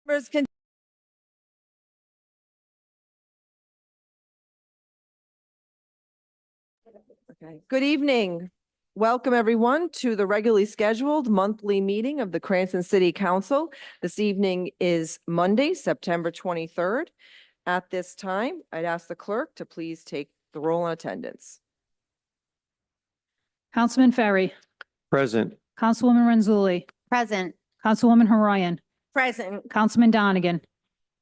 Members can. Okay. Good evening. Welcome, everyone, to the regularly scheduled monthly meeting of the Cranston City Council. This evening is Monday, September 23rd. At this time, I'd ask the clerk to please take the roll on attendance. Councilman Ferry, Present. Councilwoman Renzulli, Present. Councilwoman Horian, Present. Councilman Donegan,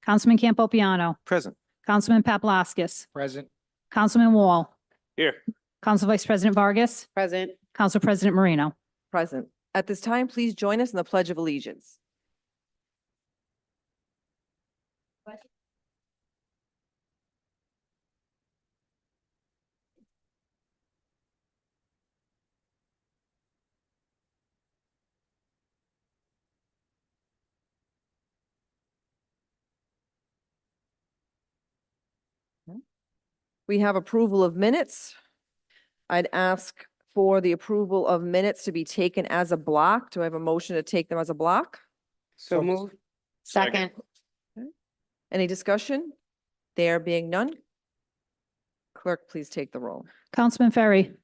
Councilman Campopiano, Present. Councilman Paplaskas, Present. Councilman Wall, Here. Council Vice President Vargas, Present. Council President Marino. Present. At this time, please join us in the Pledge of Allegiance. We have approval of minutes. I'd ask for the approval of minutes to be taken as a block. Do I have a motion to take them as a block? So move. Second. Any discussion? There being none. Clerk, please take the roll. Councilman Ferry,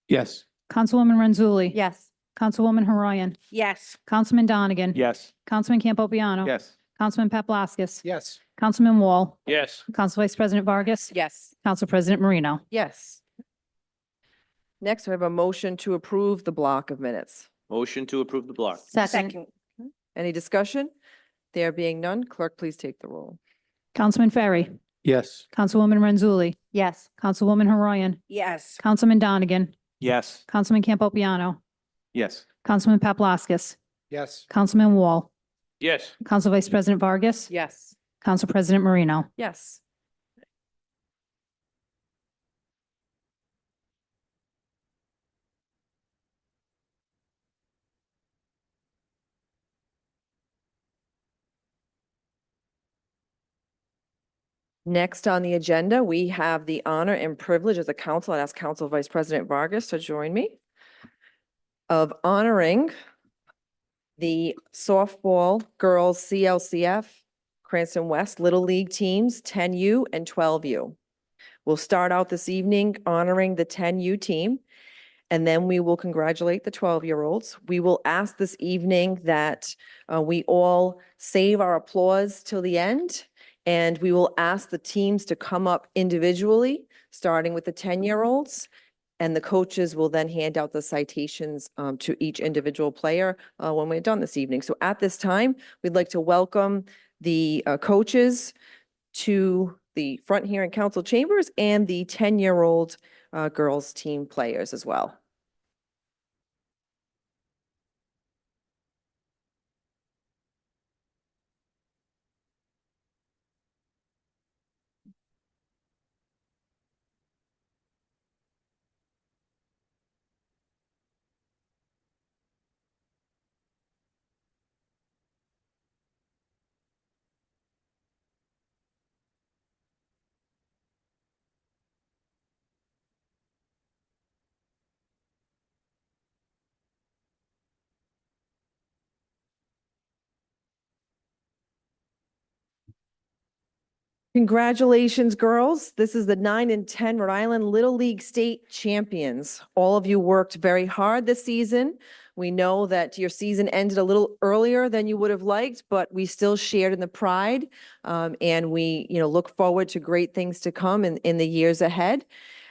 Yes. Councilwoman Renzulli. Yes. Councilwoman Horian, Yes. Councilman Donegan. Yes. Councilman Campopiano. Yes. Councilman Paplaskas. Yes. Councilman Wall, Yes. Council Vice President Vargas. Yes. Council President Marino. Yes. Next, we have a motion to approve the block of minutes. Motion to approve the block. Second. Any discussion? There being none, clerk, please take the roll. Councilman Ferry, Yes. Councilwoman Renzulli, Yes. Councilwoman Horian, Yes. Councilman Donegan, Yes. Councilman Campopiano, Yes. Councilman Paplaskas, Yes. Councilman Wall, Yes. Council Vice President Vargas, Yes. Council President Marino. Yes. Next on the agenda, we have the honor and privilege as a council, I'd ask Council Vice President Vargas to join me, of honoring the softball girls CLCF Cranston West Little League teams, 10U and 12U. We'll start out this evening honoring the 10U team, and then we will congratulate the 12-year-olds. We will ask this evening that we all save our applause till the end, and we will ask the teams to come up individually, starting with the 10-year-olds, and the coaches will then hand out the citations to each individual player when we're done this evening. So at this time, we'd like to welcome the coaches to the front here in council chambers and the 10-year-old girls team players as well. Congratulations, girls. This is the 9 and 10 Rhode Island Little League State Champions. All of you worked very hard this season. We know that your season ended a little earlier than you would have liked, but we still shared in the pride. And we, look forward to great things to come in the years ahead.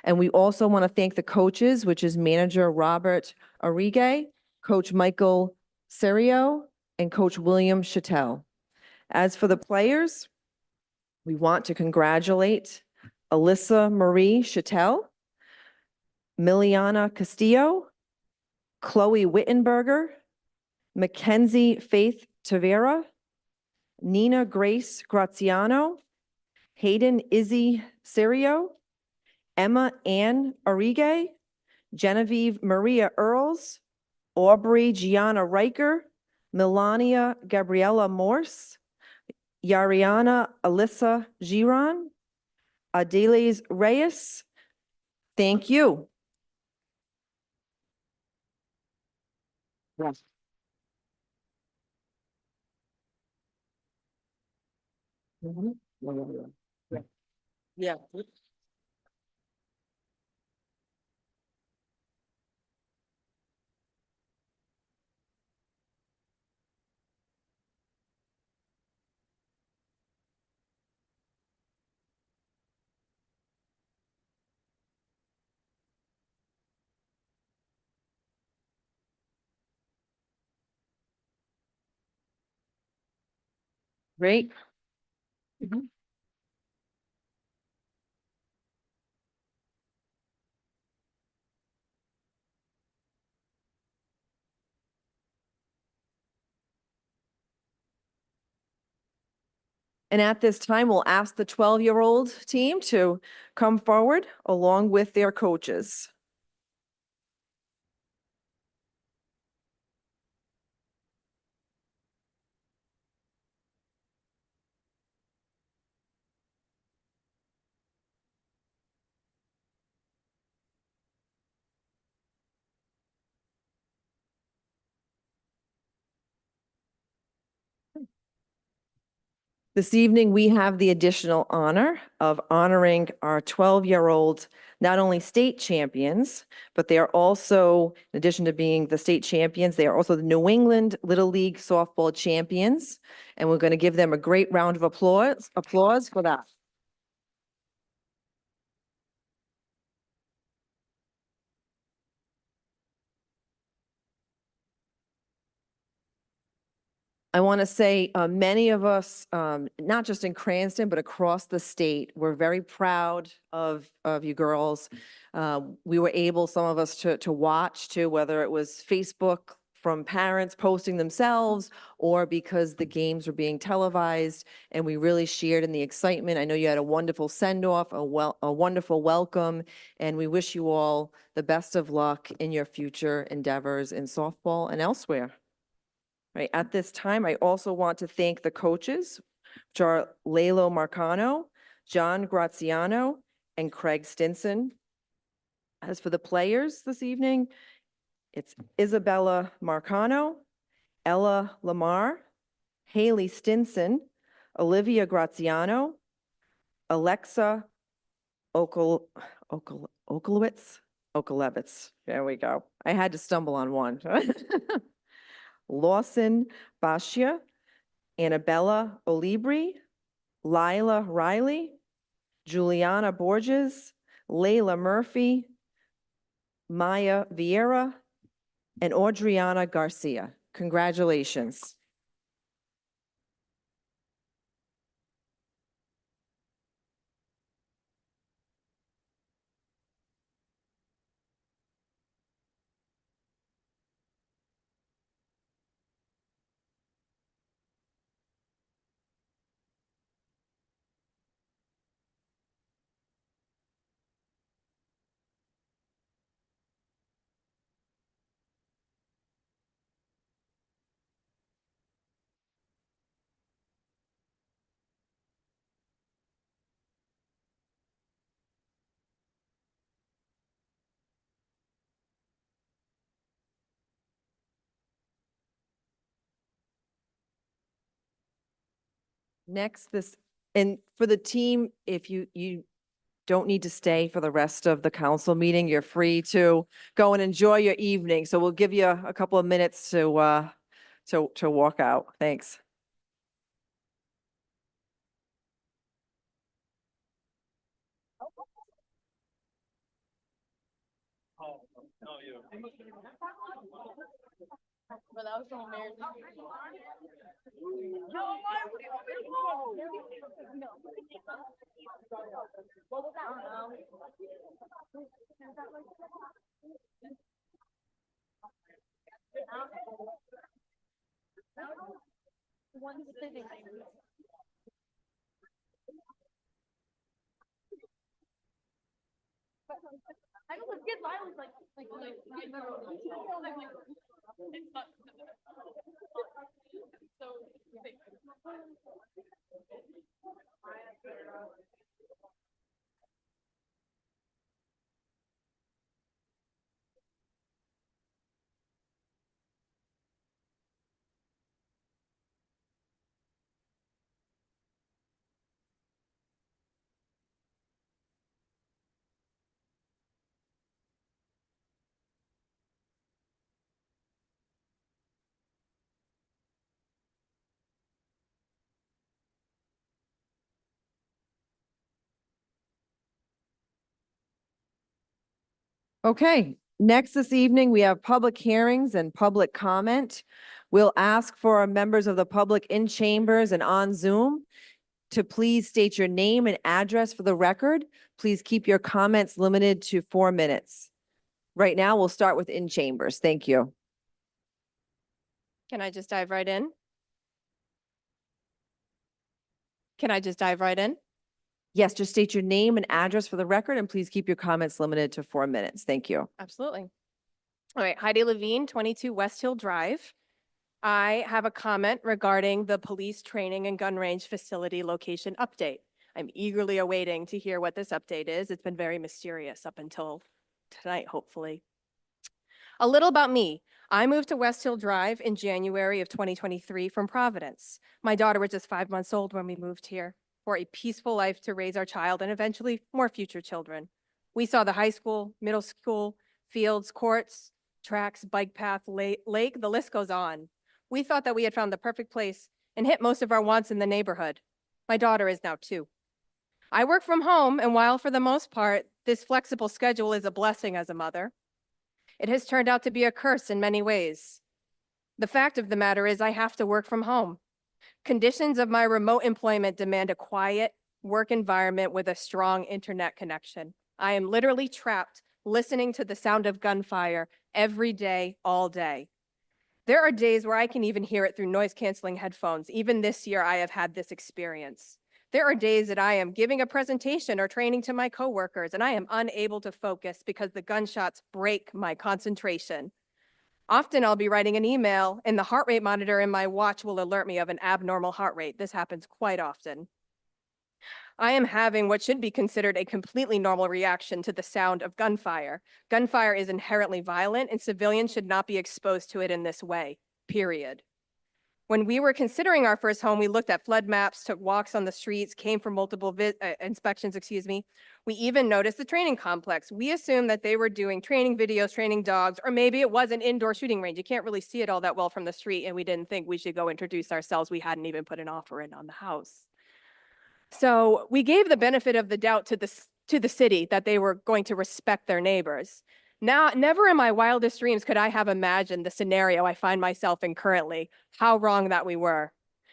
And we also want to thank the coaches, which is manager Robert Arrigue, Coach Michael Serio, and Coach William Chattel. As for the players, we want to congratulate Alyssa Marie Chattel, Miliana Castillo, Chloe Wittenberger, Mackenzie Faith Tavera, Nina Grace Graziano, Hayden Izzy Serio, Emma Ann Arrigue, Genevieve Maria Earls, Aubrey Gianna Riker, Melania Gabriela Morse, Yariana Alyssa Giron, Adelis Reyes. Thank you. Yeah. Great. And at this time, we'll ask the 12-year-old team to come forward along with their coaches. This evening, we have the additional honor of honoring our 12-year-old, not only state champions, but they are also, in addition to being the state champions, they are also the New England Little League softball champions. And we're going to give them a great round of applause for that. I want to say many of us, not just in Cranston, but across the state, we're very proud of you girls. We were able, some of us, to watch too, whether it was Facebook from parents posting themselves or because the games were being televised, and we really shared in the excitement. I know you had a wonderful send-off, a wonderful welcome, and we wish you all the best of luck in your future endeavors in softball and elsewhere. Right, at this time, I also want to thank the coaches, which are Lalo Marcano, John Graziano, and Craig Stinson. As for the players this evening, it's Isabella Marcano, Ella Lamar, Haley Stinson, Olivia Graziano, Alexa Okolewicz. There we go. I had to stumble on one. Lawson Bashia, Annabella Olibri, Lila Riley, Juliana Borges, Layla Murphy, Maya Vieira, and Audriana Garcia. Congratulations. Next, and for the team, if you don't need to stay for the rest of the council meeting, you're free to go and enjoy your evening. So we'll give you a couple of minutes to walk out. Thanks. Okay, next this evening, we have public hearings and public comment. We'll ask for our members of the public in chambers and on Zoom to please state your name and address for the record. Please keep your comments limited to 4 minutes. Right now, we'll start with in chambers. Thank you. Can I just dive right in? Can I just dive right in? Yes, just state your name and address for the record, and please keep your comments limited to 4 minutes. Thank you. Absolutely. All right, Heidi Levine, 22 West Hill Drive. I have a comment regarding the police training and gun range facility location update. I'm eagerly awaiting to hear what this update is. It's been very mysterious up until tonight, hopefully. A little about me. I moved to West Hill Drive in January of 2023 from Providence. My daughter was just 5 months old when we moved here for a peaceful life to raise our child and eventually more future children. We saw the high school, middle school, fields, courts, tracks, bike path, lake, the list goes on. We thought that we had found the perfect place and hit most of our wants in the neighborhood. My daughter is now 2. I work from home, and while for the most part, this flexible schedule is a blessing as a mother, it has turned out to be a curse in many ways. The fact of the matter is I have to work from home. Conditions of my remote employment demand a quiet work environment with a strong internet connection. I am literally trapped listening to the sound of gunfire every day, all day. There are days where I can even hear it through noise-canceling headphones. Even this year, I have had this experience. There are days that I am giving a presentation or training to my coworkers, and I am unable to focus because the gunshots break my concentration. Often I'll be writing an email, and the heart rate monitor in my watch will alert me of an abnormal heart rate. This happens quite often. I am having what should be considered a completely normal reaction to the sound of gunfire. Gunfire is inherently violent, and civilians should not be exposed to it in this way, period. When we were considering our first home, we looked at flood maps, took walks on the streets, came for multiple inspections, We even noticed the training complex. We assumed that they were doing training videos, training dogs, or maybe it was an indoor shooting range. You can't really see it all that well from the street, and we didn't think we should go introduce ourselves. We hadn't even put an offer in on the house. So we gave the benefit of the doubt to the city that they were going to respect their neighbors. Now, never in my wildest dreams could I have imagined the scenario I find myself in currently, how wrong that we were.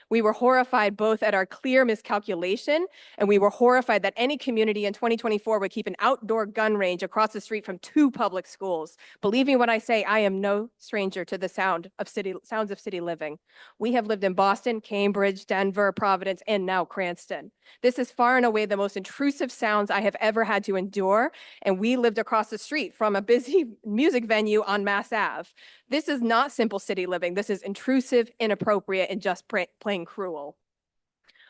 We were horrified both at our clear miscalculation, and we were horrified that any community in 2024 would keep an outdoor gun range across the street from 2 public schools. Believing what I say, I am no stranger to the sounds of city living. We have lived in Boston, Cambridge, Denver, Providence, and now Cranston. This is far and away the most intrusive sounds I have ever had to endure, and we lived across the street from a busy music venue on Mass Ave. This is not simple city living. This is intrusive, inappropriate, and just plain cruel.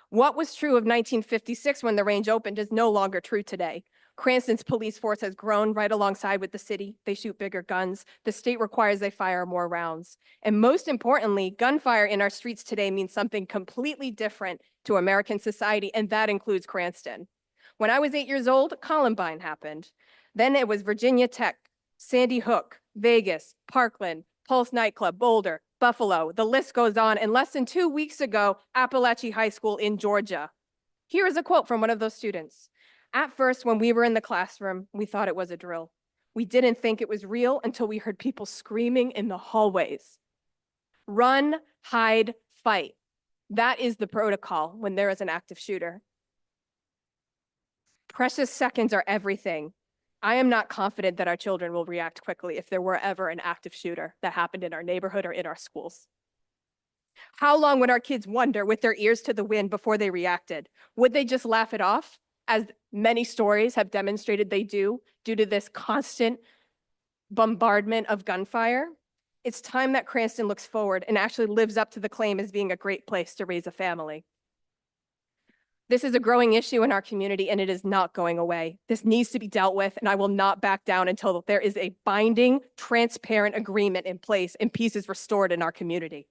What was true of 1956 when the range opened is no longer true today. Cranston's police force has grown right alongside with the city. They shoot bigger guns. The state requires they fire more rounds. And most importantly, gunfire in our streets today means something completely different to American society, and that includes Cranston. When I was 8 years old, Columbine happened. Then it was Virginia Tech, Sandy Hook, Vegas, Parkland, Pulse Nightclub, Boulder, Buffalo. The list goes on. And less than 2 weeks ago, Appalachian High School in Georgia. Here is a quote from one of those students. At first, when we were in the classroom, we thought it was a drill. We didn't think it was real until we heard people screaming in the hallways. Run, hide, fight. That is the protocol when there is an active shooter. Precious seconds are everything. I am not confident that our children will react quickly if there were ever an active shooter that happened in our neighborhood or in our schools. How long would our kids wonder with their ears to the wind before they reacted? Would they just laugh it off, as many stories have demonstrated they do, due to this constant bombardment of gunfire? It's time that Cranston looks forward and actually lives up to the claim as being a great place to raise a family. This is a growing issue in our community, and it is not going away. This needs to be dealt with, and I will not back down until there is a binding, transparent agreement in place and peace is restored in our community.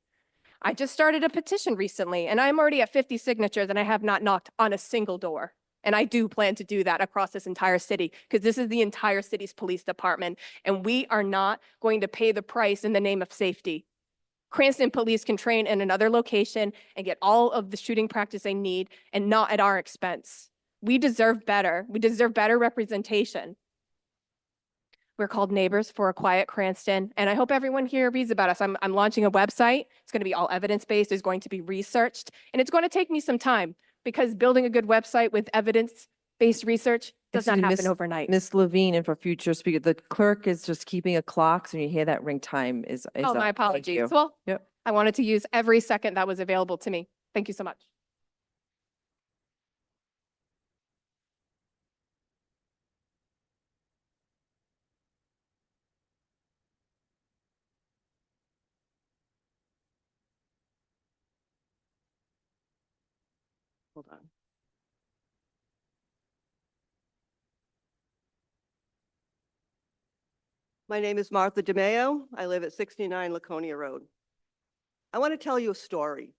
I just started a petition recently, and I'm already at 50 signatures, and I have not knocked on a single door. And I do plan to do that across this entire city, because this is the entire city's police department, and we are not going to pay the price in the name of safety. Cranston police can train in another location and get all of the shooting practice they need, and not at our expense. We deserve better. We deserve better representation. We're called Neighbors for a Quiet Cranston, and I hope everyone here reads about us. I'm launching a website. It's going to be all evidence-based. It's going to be researched, and it's going to take me some time because building a good website with evidence-based research does not Excuse me, happen Miss- overnight. Ms. Levine, and for future speaker, the clerk is just keeping a clock, so when you hear that ring, time is Oh, up. my Thank you. apologies. Well, Yep. I wanted to use every second that was available to me. Thank you so much. Hold on. My name is Martha DeMeo. I live at 69 Laconia Road. I want to tell you a story.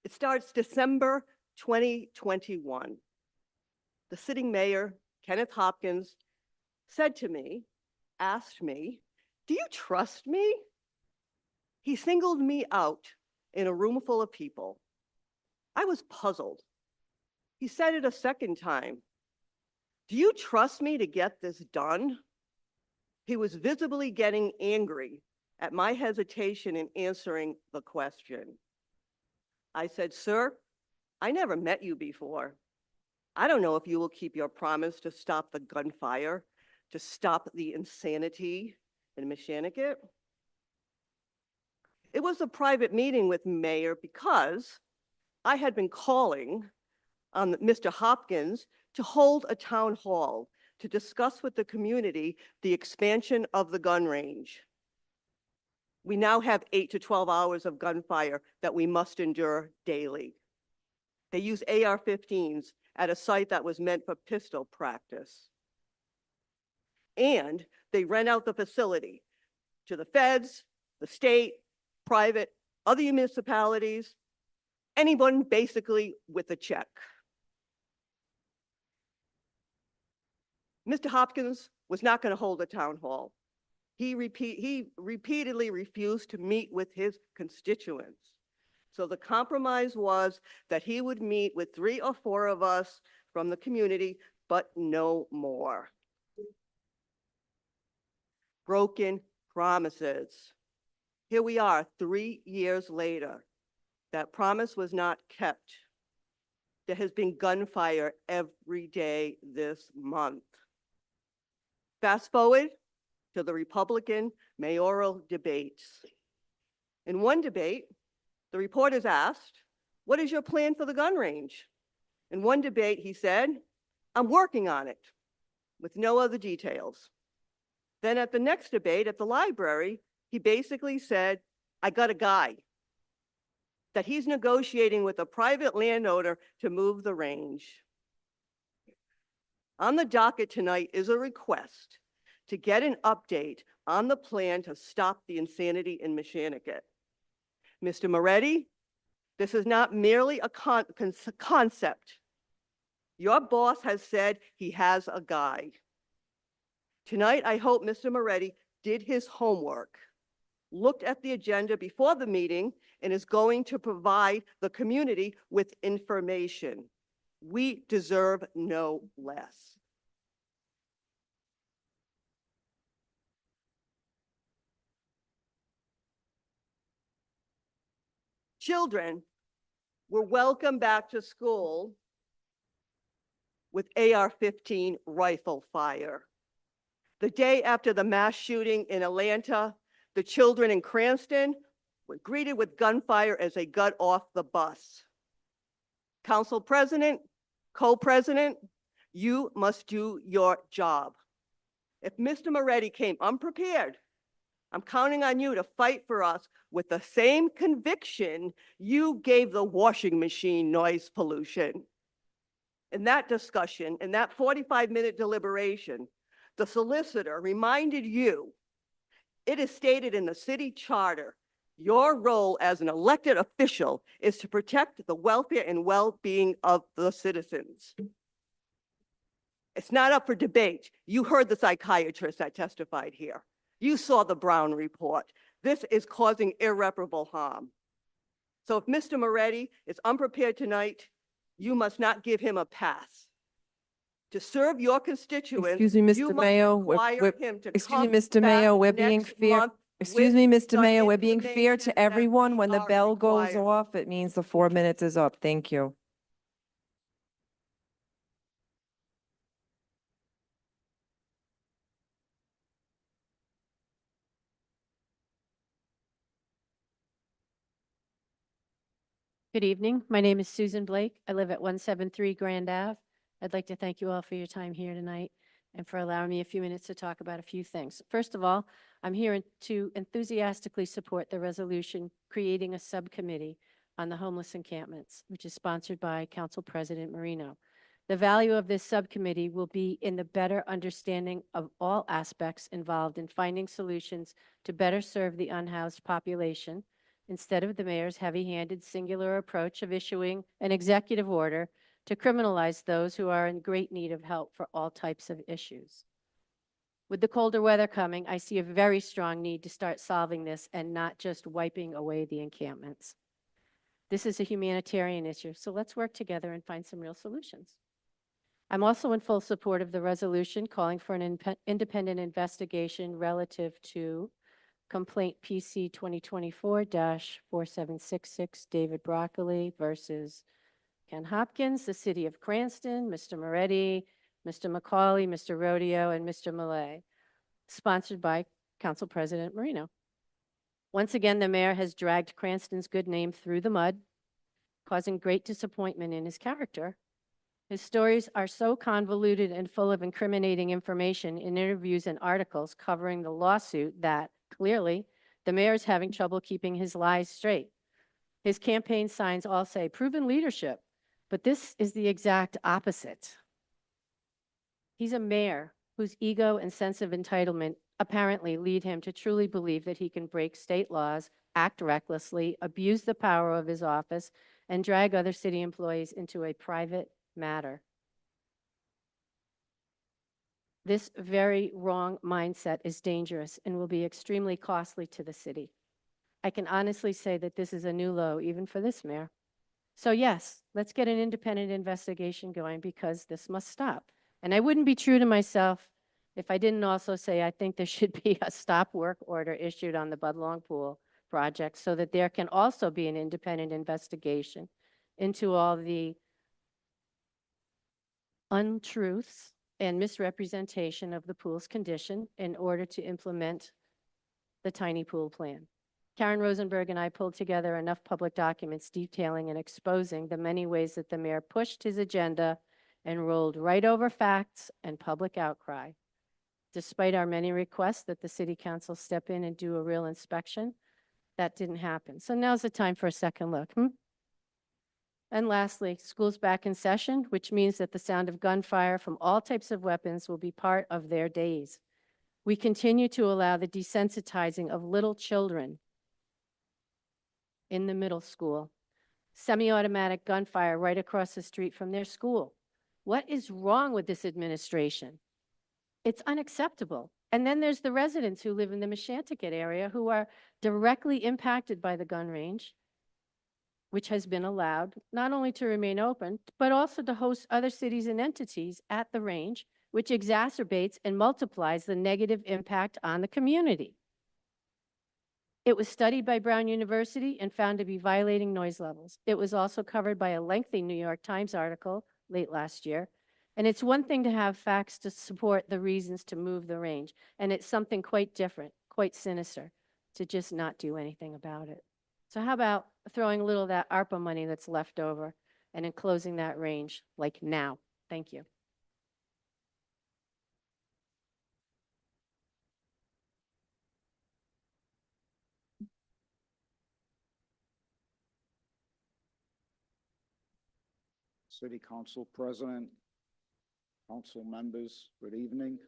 It starts December 2021. The sitting mayor, Kenneth Hopkins, asked me, "Do you trust me?" He singled me out in a room full of people. I was puzzled. He said it a second time. "Do you trust me to get this done?" He was visibly getting angry at my hesitation in answering the question. I said, "Sir, I never met you before. I don't know if you will keep your promise to stop the gunfire, to stop the insanity in Meshannicket." It was a private meeting with Mayor because I had been calling on Mr. Hopkins to hold a town hall to discuss with the community the expansion of the gun range. We now have 8 to 12 hours of gunfire that we must endure daily. They use AR-15s at a site that was meant for pistol practice. And they rent out the facility to the feds, the state, private, other municipalities, anyone basically with a check. Mr. Hopkins was not going to hold a town hall. He repeatedly refused to meet with his constituents. So the compromise was that he would meet with 3 or 4 of us from the community, but no more. Broken promises. Here we are 3 years later. That promise was not kept. There has been gunfire every day this month. Fast forward to the Republican mayoral debates. In one debate, the reporters asked, "What is your plan for the gun range?" In one debate, he said, "I'm working on it," with no other details. Then at the next debate at the library, he basically said, "I got a guy," that he's negotiating with a private landowner to move the range. On the docket tonight is a request to get an update on the plan to stop the insanity in Meshannicket. Mr. Moretti, this is not merely a concept. Your boss has said he has a guy. Tonight, I hope Mr. Moretti did his homework, looked at the agenda before the meeting, and is going to provide the community with information. We deserve no less. Children were welcomed back to school with AR-15 rifle fire. The day after the mass shooting in Atlanta, the children in Cranston were greeted with gunfire as they got off the bus. Council President, Co-President, you must do your job. If Mr. Moretti came unprepared, I'm counting on you to fight for us with the same conviction you gave the washing machine noise pollution. In that discussion, in that 45-minute deliberation, the solicitor reminded you, it is stated in the city charter, your role as an elected official is to protect the welfare and well-being of the citizens. It's not up for debate. You heard the psychiatrist that testified here. You saw the Brown report. This is causing irreparable harm. So if Mr. Moretti is unprepared tonight, you must not give him a pass to serve your constituents. Excuse me, you Mr. must Mayo, require him to excuse me, come Mr. Mayo, back we're being next fair. month Excuse with me, Mr. the Mayo, we're being fair information to everyone. that When we the are bell goes required. off, it means the 4 minutes is up. Thank you. Good evening. My name is Susan Blake. I live at 173 Grand Ave. I'd like to thank you all for your time here tonight and for allowing me a few minutes to talk about a few things. First of all, I'm here to enthusiastically support the resolution creating a subcommittee on the homeless encampments, which is sponsored by Council President Marino. The value of this subcommittee will be in the better understanding of all aspects involved in finding solutions to better serve the unhoused population, instead of the mayor's heavy-handed singular approach of issuing an executive order to criminalize those who are in great need of help for all types of issues. With the colder weather coming, I see a very strong need to start solving this and not just wiping away the encampments. This is a humanitarian issue, so let's work together and find some real solutions. I'm also in full support of the resolution calling for an independent investigation relative to complaint PC 2024-4766, David Broccoli versus Ken Hopkins, the City of Cranston, Mr. Moretti, Mr. McCauley, Mr. Rodeo, and Mr. Millay, sponsored by Council President Marino. Once again, the mayor has dragged Cranston's good name through the mud, causing great disappointment in his character. His stories are so convoluted and full of incriminating information in interviews and articles covering the lawsuit that, clearly, the mayor is having trouble keeping his lies straight. His campaign signs all say proven leadership, but this is the exact opposite. He's a mayor whose ego and sense of entitlement apparently lead him to truly believe that he can break state laws, act recklessly, abuse the power of his office, and drag other city employees into a private matter. This very wrong mindset is dangerous and will be extremely costly to the city. I can honestly say that this is a new low, even for this mayor. So yes, let's get an independent investigation going because this must stop. And I wouldn't be true to myself if I didn't also say I think there should be a stop work order issued on the Budlong Pool project so that there can also be an independent investigation into all the untruths and misrepresentation of the pool's condition in order to implement the tiny pool plan. Karen Rosenberg and I pulled together enough public documents detailing and exposing the many ways that the mayor pushed his agenda and rolled right over facts and public outcry. Despite our many requests that the city council step in and do a real inspection, that didn't happen. So now's the time for a second look. And lastly, school's back in session, which means that the sound of gunfire from all types of weapons will be part of their days. We continue to allow the desensitizing of little children in the middle school. Semi-automatic gunfire right across the street from their school. What is wrong with this administration? It's unacceptable. And then there's the residents who live in the Meshanticut area who are directly impacted by the gun range, which has been allowed not only to remain open, but also to host other cities and entities at the range, which exacerbates and multiplies the negative impact on the community. It was studied by Brown University and found to be violating noise levels. It was also covered by a lengthy New York Times article late last year. And it's one thing to have facts to support the reasons to move the range, and it's something quite different, quite sinister, to just not do anything about it. So how about throwing a little of that ARPA money that's left over and enclosing that range, like now? Thank you. City Council President, council members, good evening.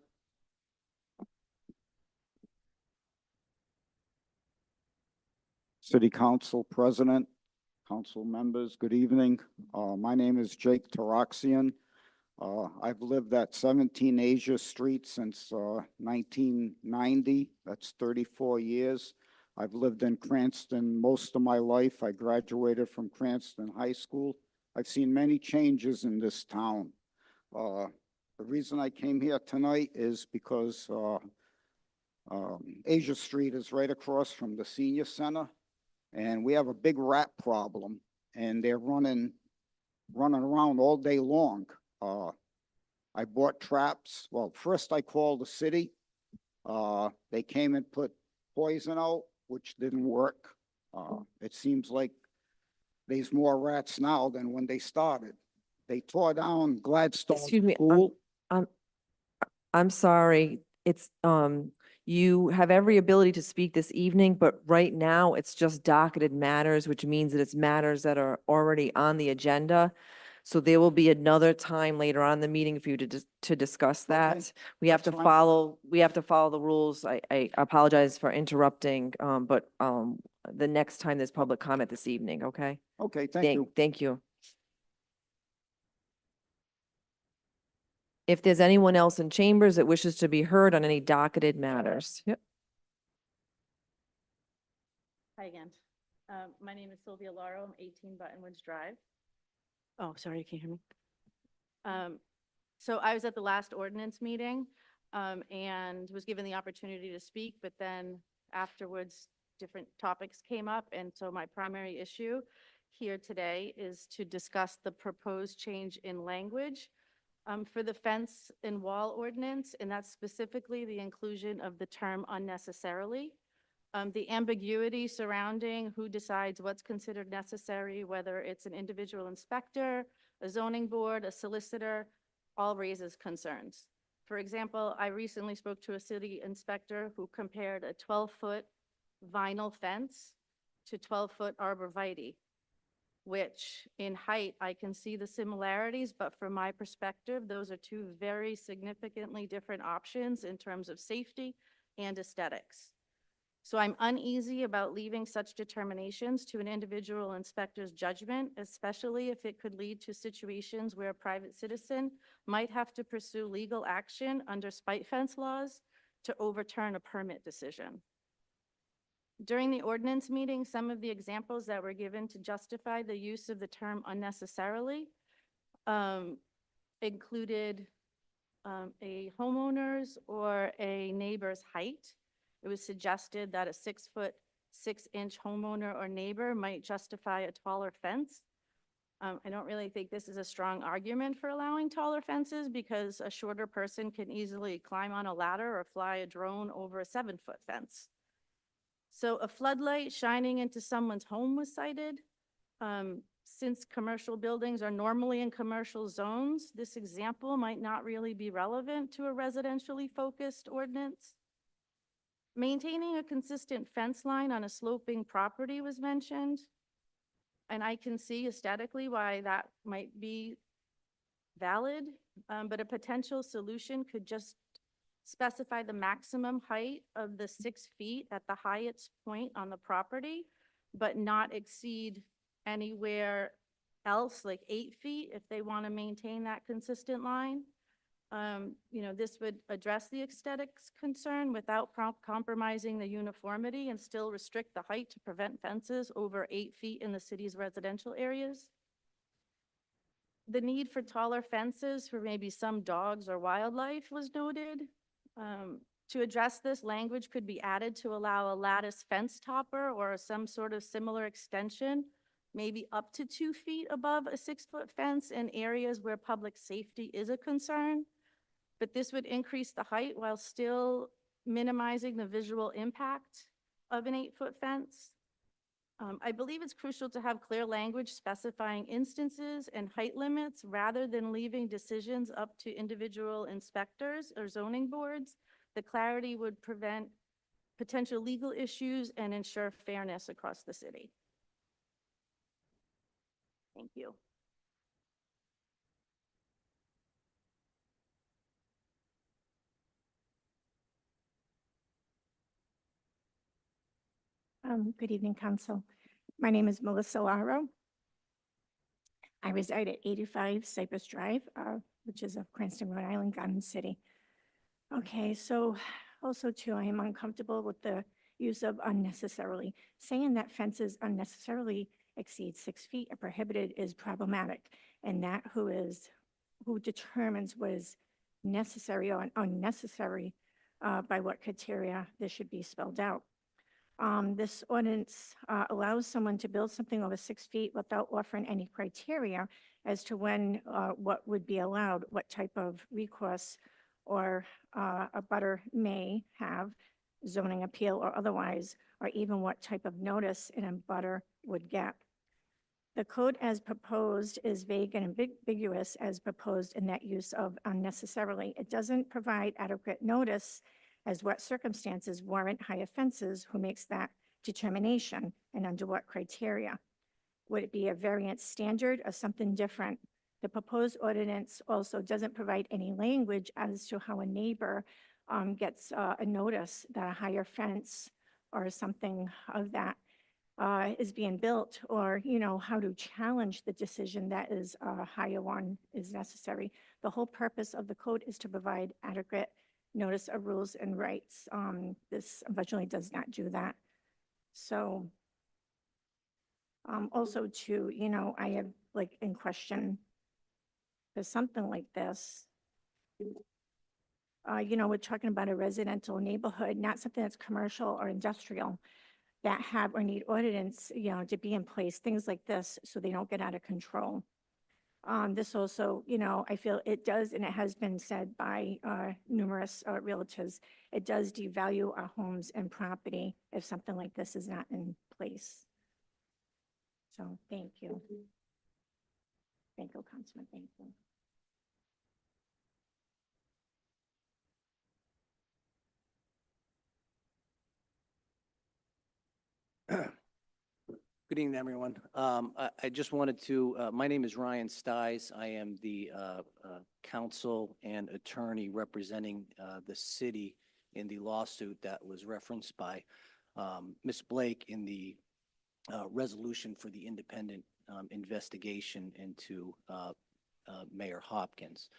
City Council President, council members, good evening. My name is Jake Taraxian. I've lived at 17 Asia Street since 1990. That's 34 years. I've lived in Cranston most of my life. I graduated from Cranston High School. I've seen many changes in this town. The reason I came here tonight is because Asia Street is right across from the senior center, and we have a big rat problem, and they're running around all day long. I bought traps. Well, first I called the city. They came and put poison out, which didn't work. It seems like there's more rats now than when they started. They tore down Gladstone Excuse me, School. I'm sorry. It's, you have every ability to speak this evening, but right now it's just docketed matters, which means that it's matters that are already on the agenda. So there will be another time later on in the meeting for you to discuss that. We have to that's fine. follow the rules. I apologize for interrupting, but the next time there's public comment this evening, okay? Okay, thank you. Thank you. If there's anyone else in chambers that wishes to be heard on any docketed matters. Yep. Hi again. My name is Sylvia Lauro. I'm 18 Buttonwoods Drive. Oh, sorry, you can't hear me. So I was at the last ordinance meeting and was given the opportunity to speak, but then afterwards, different topics came up. And so my primary issue here today is to discuss the proposed change in language for the fence and wall ordinance, and that's specifically the inclusion of the term unnecessarily. The ambiguity surrounding who decides what's considered necessary, whether it's an individual inspector, a zoning board, a solicitor, all raises concerns. For example, I recently spoke to a city inspector who compared a 12-foot vinyl fence to 12-foot arborvitae, which in height, I can see the similarities, but from my perspective, those are two very significantly different options in terms of safety and aesthetics. So I'm uneasy about leaving such determinations to an individual inspector's judgment, especially if it could lead to situations where a private citizen might have to pursue legal action under spite fence laws to overturn a permit decision. During the ordinance meeting, some of the examples that were given to justify the use of the term unnecessarily included a homeowner's or a neighbor's height. It was suggested that a 6-foot, 6-inch homeowner or neighbor might justify a taller fence. I don't really think this is a strong argument for allowing taller fences because a shorter person can easily climb on a ladder or fly a drone over a 7-foot fence. So a floodlight shining into someone's home was cited. Since commercial buildings are normally in commercial zones, this example might not really be relevant to a residentially focused ordinance. Maintaining a consistent fence line on a sloping property was mentioned. And I can see aesthetically why that might be valid, but a potential solution could just specify the maximum height of the 6 feet at the highest point on the property, but not exceed anywhere else, like 8 feet, if they want to maintain that consistent line. This would address the aesthetics concern without compromising the uniformity and still restrict the height to prevent fences over 8 feet in the city's residential areas. The need for taller fences for maybe some dogs or wildlife was noted. To address this, language could be added to allow a lattice fence topper or some sort of similar extension, maybe up to 2 feet above a 6-foot fence in areas where public safety is a concern. But this would increase the height while still minimizing the visual impact of an 8-foot fence. I believe it's crucial to have clear language specifying instances and height limits rather than leaving decisions up to individual inspectors or zoning boards. The clarity would prevent potential legal issues and ensure fairness across the city. Thank you. Good evening, Council. My name is Melissa Laro. I reside at 85 Cypress Drive, which is of Cranston, Rhode Island, Garden City. Okay, so also too, I am uncomfortable with the use of unnecessarily. Saying that fences unnecessarily exceed 6 feet are prohibited is problematic, and that who determines what is necessary or unnecessary, by what criteria this should be spelled out. This ordinance allows someone to build something over 6 feet without offering any criteria as to when, what would be allowed, what type of recourse or a butter may have, zoning appeal or otherwise, or even what type of notice an abutter would get. The code as proposed is vague and ambiguous as proposed in that use of unnecessarily. It doesn't provide adequate notice as what circumstances warrant high offenses, who makes that determination, and under what criteria. Would it be a variance standard or something different? The proposed ordinance also doesn't provide any language as to how a neighbor gets a notice that a higher fence or something of that is being built, or, how to challenge the decision that is a higher one is necessary. The whole purpose of the code is to provide adequate notice of rules and rights. This unfortunately does not do that. So also too, I have like in question for something like this. We're talking about a residential neighborhood, not something that's commercial or industrial, that have or need ordinance, to be in place, things like this, so they don't get out of control. This also, I feel it does, and it has been said by numerous realtors, it does devalue our homes and property if something like this is not in place. So, thank you. Thank you, Councilman, thank you. Good evening, everyone. I just wanted to, my name is Ryan Stiles. I am the counsel and attorney representing the city in the lawsuit that was referenced by Ms. Blake in the resolution for the independent investigation into Mayor Hopkins.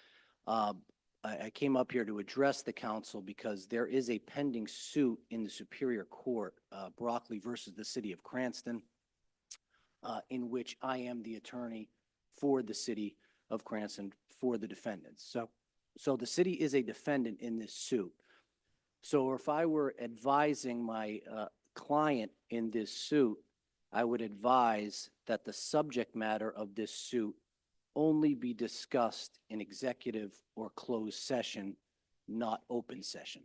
I came up here to address the council because there is a pending suit in the Superior Court, Broccoli versus the City of Cranston, in which I am the attorney for the City of Cranston for the defendants. So the city is a defendant in this suit. So if I were advising my client in this suit, I would advise that the subject matter of this suit only be discussed in executive or closed session, not open session.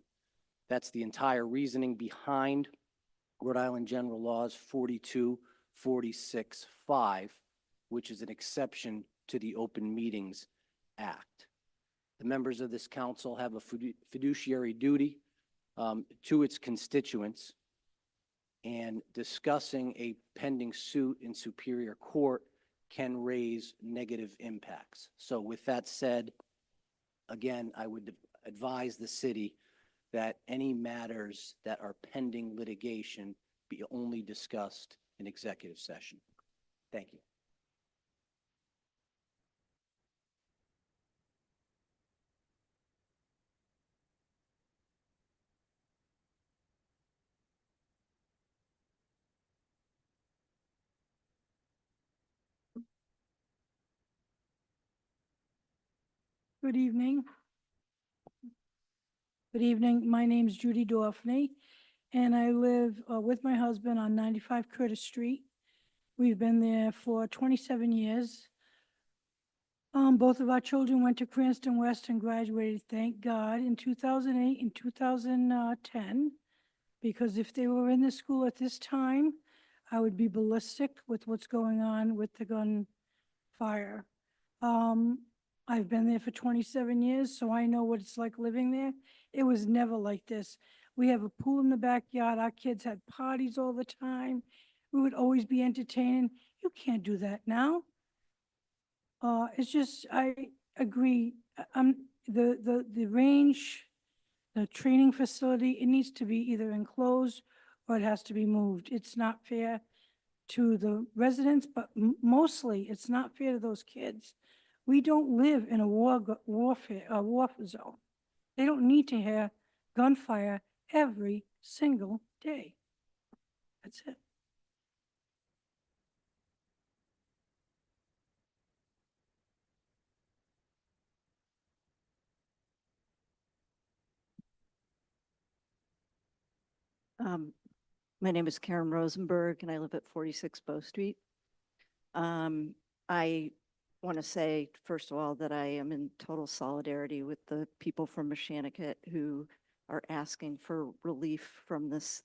That's the entire reasoning behind Rhode Island General Laws 4246(5), which is an exception to the Open Meetings Act. The members of this council have a fiduciary duty to its constituents, and discussing a pending suit in Superior Court can raise negative impacts. So with that said, again, I would advise the city that any matters that are pending litigation be only discussed in executive session. Thank you. Good evening. Good evening. My name is Judy Dorfney, and I live with my husband on 95 Curtis Street. We've been there for 27 years. Both of our children went to Cranston West and graduated, thank God, in 2008 and 2010, because if they were in the school at this time, I would be ballistic with what's going on with the gunfire. I've been there for 27 years, so I know what it's like living there. It was never like this. We have a pool in the backyard. Our kids had parties all the time. We would always be entertaining. You can't do that now. It's just, I agree. The range, the training facility, it needs to be either enclosed or it has to be moved. It's not fair to the residents, but mostly it's not fair to those kids. We don't live in a war zone. They don't need to hear gunfire every single day. That's it. My name is Karen Rosenberg, and I live at 46 Bow Street. I want to say, first of all, that I am in total solidarity with the people from Mechanicat who are asking for relief from this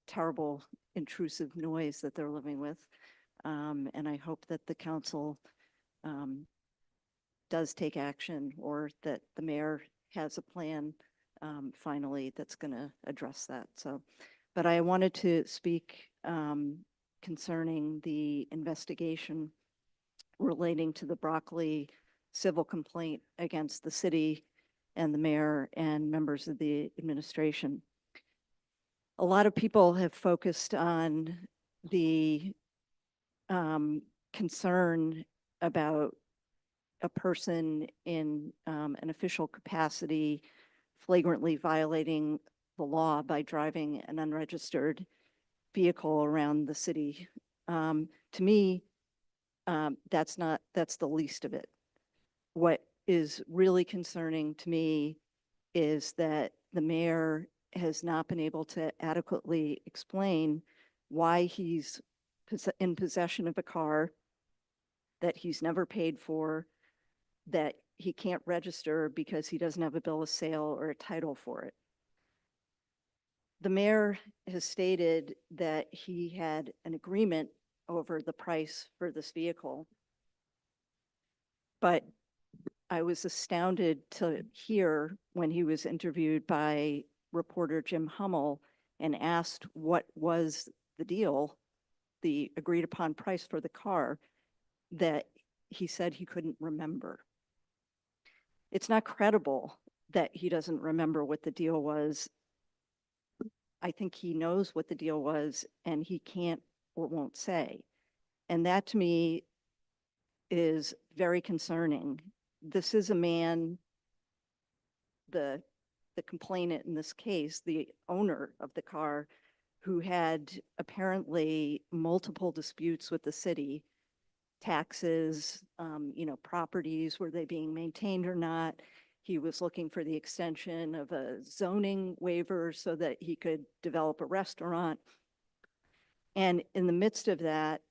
terrible intrusive noise that they're living with. And I hope that the council does take action, or that the mayor has a plan finally that's going to address that. So, but I wanted to speak concerning the investigation relating to the Broccoli civil complaint against the city and the mayor and members of the administration. A lot of people have focused on the concern about a person in an official capacity flagrantly violating the law by driving an unregistered vehicle around the city. To me, that's the least of it. What is really concerning to me is that the mayor has not been able to adequately explain why he's in possession of a car that he's never paid for, that he can't register because he doesn't have a bill of sale or a title for it. The mayor has stated that he had an agreement over the price for this vehicle, but I was astounded to hear when he was interviewed by reporter Jim Hummel and asked what was the deal, the agreed upon price for the car, that he said he couldn't remember. It's not credible that he doesn't remember what the deal was. I think he knows what the deal was, and he can't or won't say. And that to me is very concerning. This is a man, the complainant in this case, the owner of the car, who had apparently multiple disputes with the city, taxes, properties, were they being maintained or not? He was looking for the extension of a zoning waiver so that he could develop a restaurant. And in the midst of that,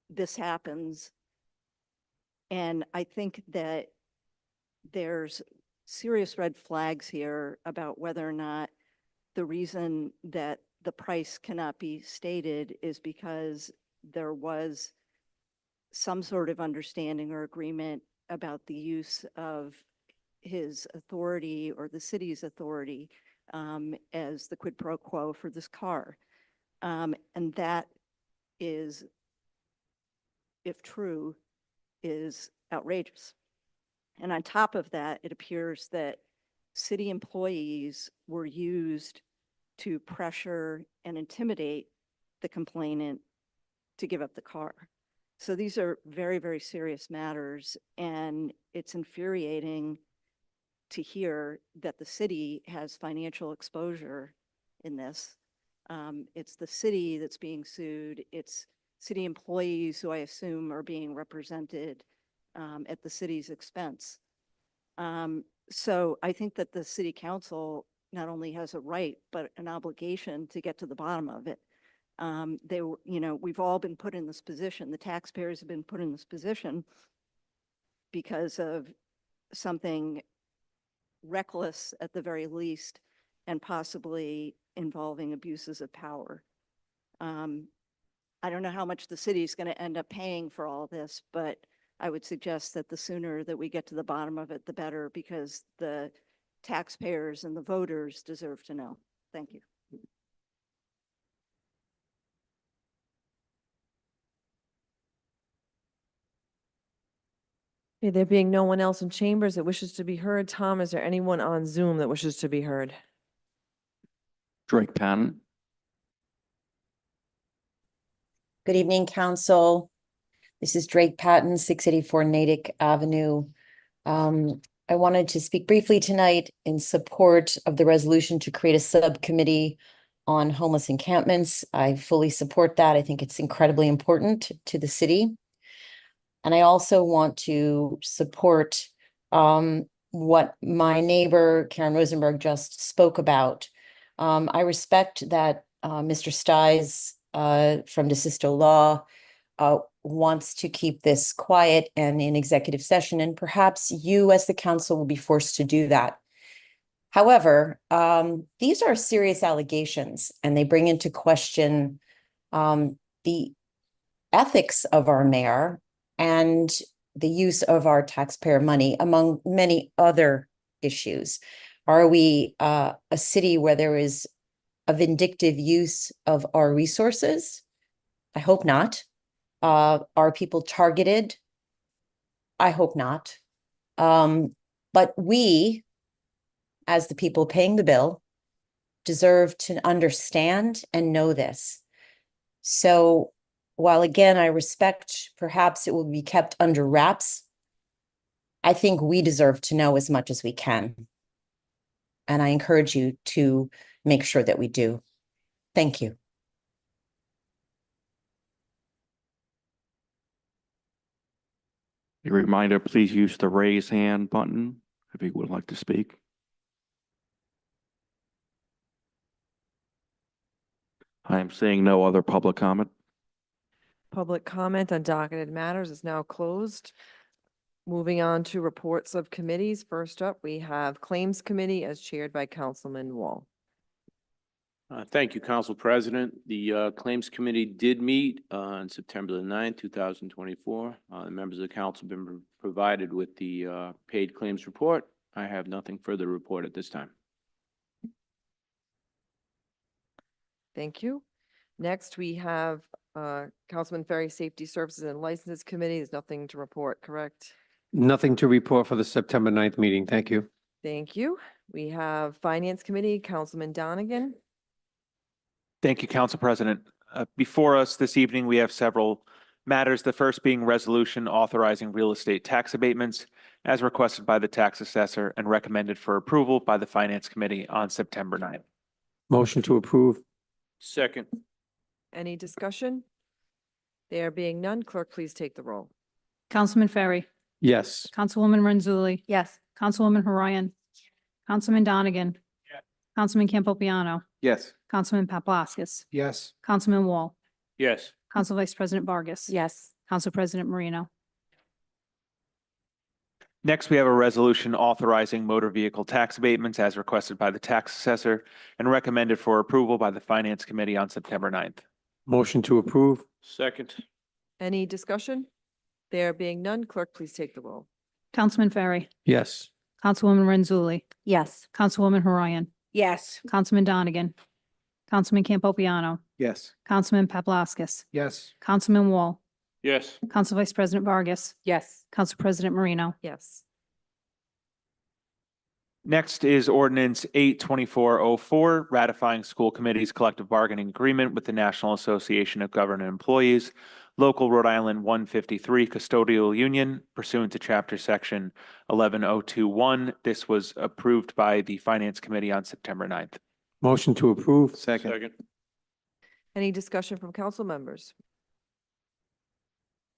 this happens. And I think that there's serious red flags here about whether or not the reason that the price cannot be stated is because there was some sort of understanding or agreement about the use of his authority or the city's authority as the quid pro quo for this car. And that is, if true, is outrageous. And on top of that, it appears that city employees were used to pressure and intimidate the complainant to give up the car. So these are very, very serious matters, and it's infuriating to hear that the city has financial exposure in this. It's the city that's being sued. It's city employees who I assume are being represented at the city's expense. So I think that the city council not only has a right, but an obligation to get to the bottom of it. We've all been put in this position. The taxpayers have been put in this position because of something reckless at the very least, and possibly involving abuses of power. I don't know how much the city is going to end up paying for all this, but I would suggest that the sooner that we get to the bottom of it, the better, because the taxpayers and the voters deserve to know. Thank you. Okay, there being no one else in chambers that wishes to be heard, Tom, is there anyone on Zoom that wishes to be heard? Drake Patton. Good evening, council. This is Drake Patton, 684 Natick Avenue. I wanted to speak briefly tonight in support of the resolution to create a subcommittee on homeless encampments. I fully support that. I think it's incredibly important to the city. And I also want to support what my neighbor Karen Rosenberg just spoke about. I respect that Mr. Stiles from DeSisto Law wants to keep this quiet and in executive session, and perhaps you as the council will be forced to do that. However, these are serious allegations and they bring into question the ethics of our mayor and the use of our taxpayer money, among many other issues. Are we a city where there is a vindictive use of our resources? I hope not. Are people targeted? I hope not. But we, as the people paying the bill, deserve to understand and know this. So while again, I respect perhaps it will be kept under wraps, I think we deserve to know as much as we can. And I encourage you to make sure that we do. Thank you. A reminder, please use the raise hand button if you would like to speak. I am seeing no other public comment. Public comment on docketed matters is now closed. Moving on to reports of committees. First up, we have Claims Committee as chaired by Councilman Wall. Thank you, Council President. The Claims Committee did meet on September the 9th, 2024. The members of the council have been provided with the paid claims report. I have nothing further to report at this time. Thank you. Next, we have Councilman Ferry Safety Services and Licenses Committee. There's nothing to report, correct? Nothing to report for the September 9th meeting. Thank you. Thank you. We have Finance Committee, Councilman Donegan. Thank you, Council President. Before us this evening, we have several matters. The first being resolution authorizing real estate tax abatements as requested by the tax assessor and recommended for approval by the Finance Committee on September 9th. Motion to approve. Second. Any discussion? There being none, clerk, please take the roll. Councilman Ferry, Yes. Councilwoman Renzulli, Yes. Councilwoman Horian, Councilman Donegan, Councilman Campopiano, Yes. Councilman Paplaskas, Yes. Councilman Wall, Yes. Council Vice President Vargas. Yes. Council President Marino. Next, we have a resolution authorizing motor vehicle tax abatements as requested by the tax assessor and recommended for approval by the Finance Committee on September 9th. Motion to approve. Second. Any discussion? There being none, clerk, please take the roll. Councilman Ferry, Yes. Councilwoman Renzulli, Yes. Councilwoman Horian, Yes. Councilman Donegan, Councilman Campopiano, Yes. Councilman Paplaskas, Yes. Councilman Wall, Yes. Council Vice President Vargas, Yes. Council President Marino. Yes. Next is Ordinance 82404, ratifying school committee's collective bargaining agreement with the National Association of Government Employees, Local Rhode Island 153 Custodial Union pursuant to Chapter Section 11021. This was approved by the Finance Committee on September 9th. Motion to approve. Second. Second. Any discussion from council members?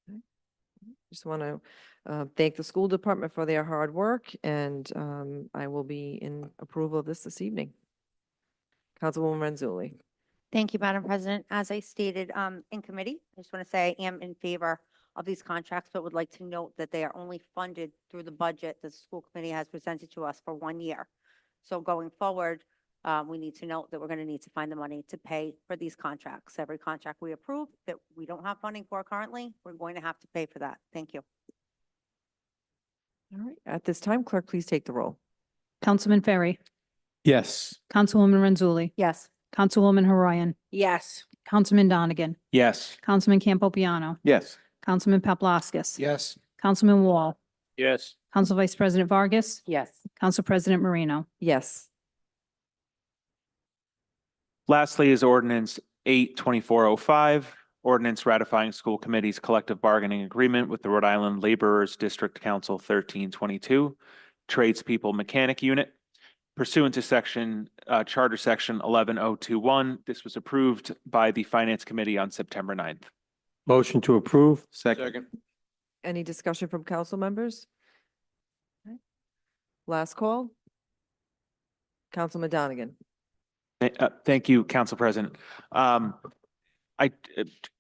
Okay. Just want to thank the school department for their hard work, and I will be in approval of this evening. Councilwoman Renzulli. Thank you, Madam President. As I stated in committee, I just want to say I am in favor of these contracts, but would like to note that they are only funded through the budget that the school committee has presented to us for 1 year. So going forward, we need to note that we're going to need to find the money to pay for these contracts. Every contract we approve that we don't have funding for currently, we're going to have to pay for that. Thank you. All right. At this time, clerk, please take the roll. Councilman Ferry, Yes. Councilwoman Renzulli, Yes. Councilwoman Horian, Yes. Councilman Donegan, Yes. Councilman Campopiano, Yes. Councilman Paplaskas, Yes. Councilman Wall, Yes. Council Vice President Vargas, Yes. Council President Marino. Yes. Lastly is Ordinance 82405, ordinance ratifying school committee's collective bargaining agreement with the Rhode Island Laborers District Council 1322, Tradespeople Mechanic Unit. Pursuant to Charter Section 11021, this was approved by the Finance Committee on September 9th. Motion to approve. Second. Second. Any discussion from council members? Okay. last call. Councilman Donegan. Thank you, Council President.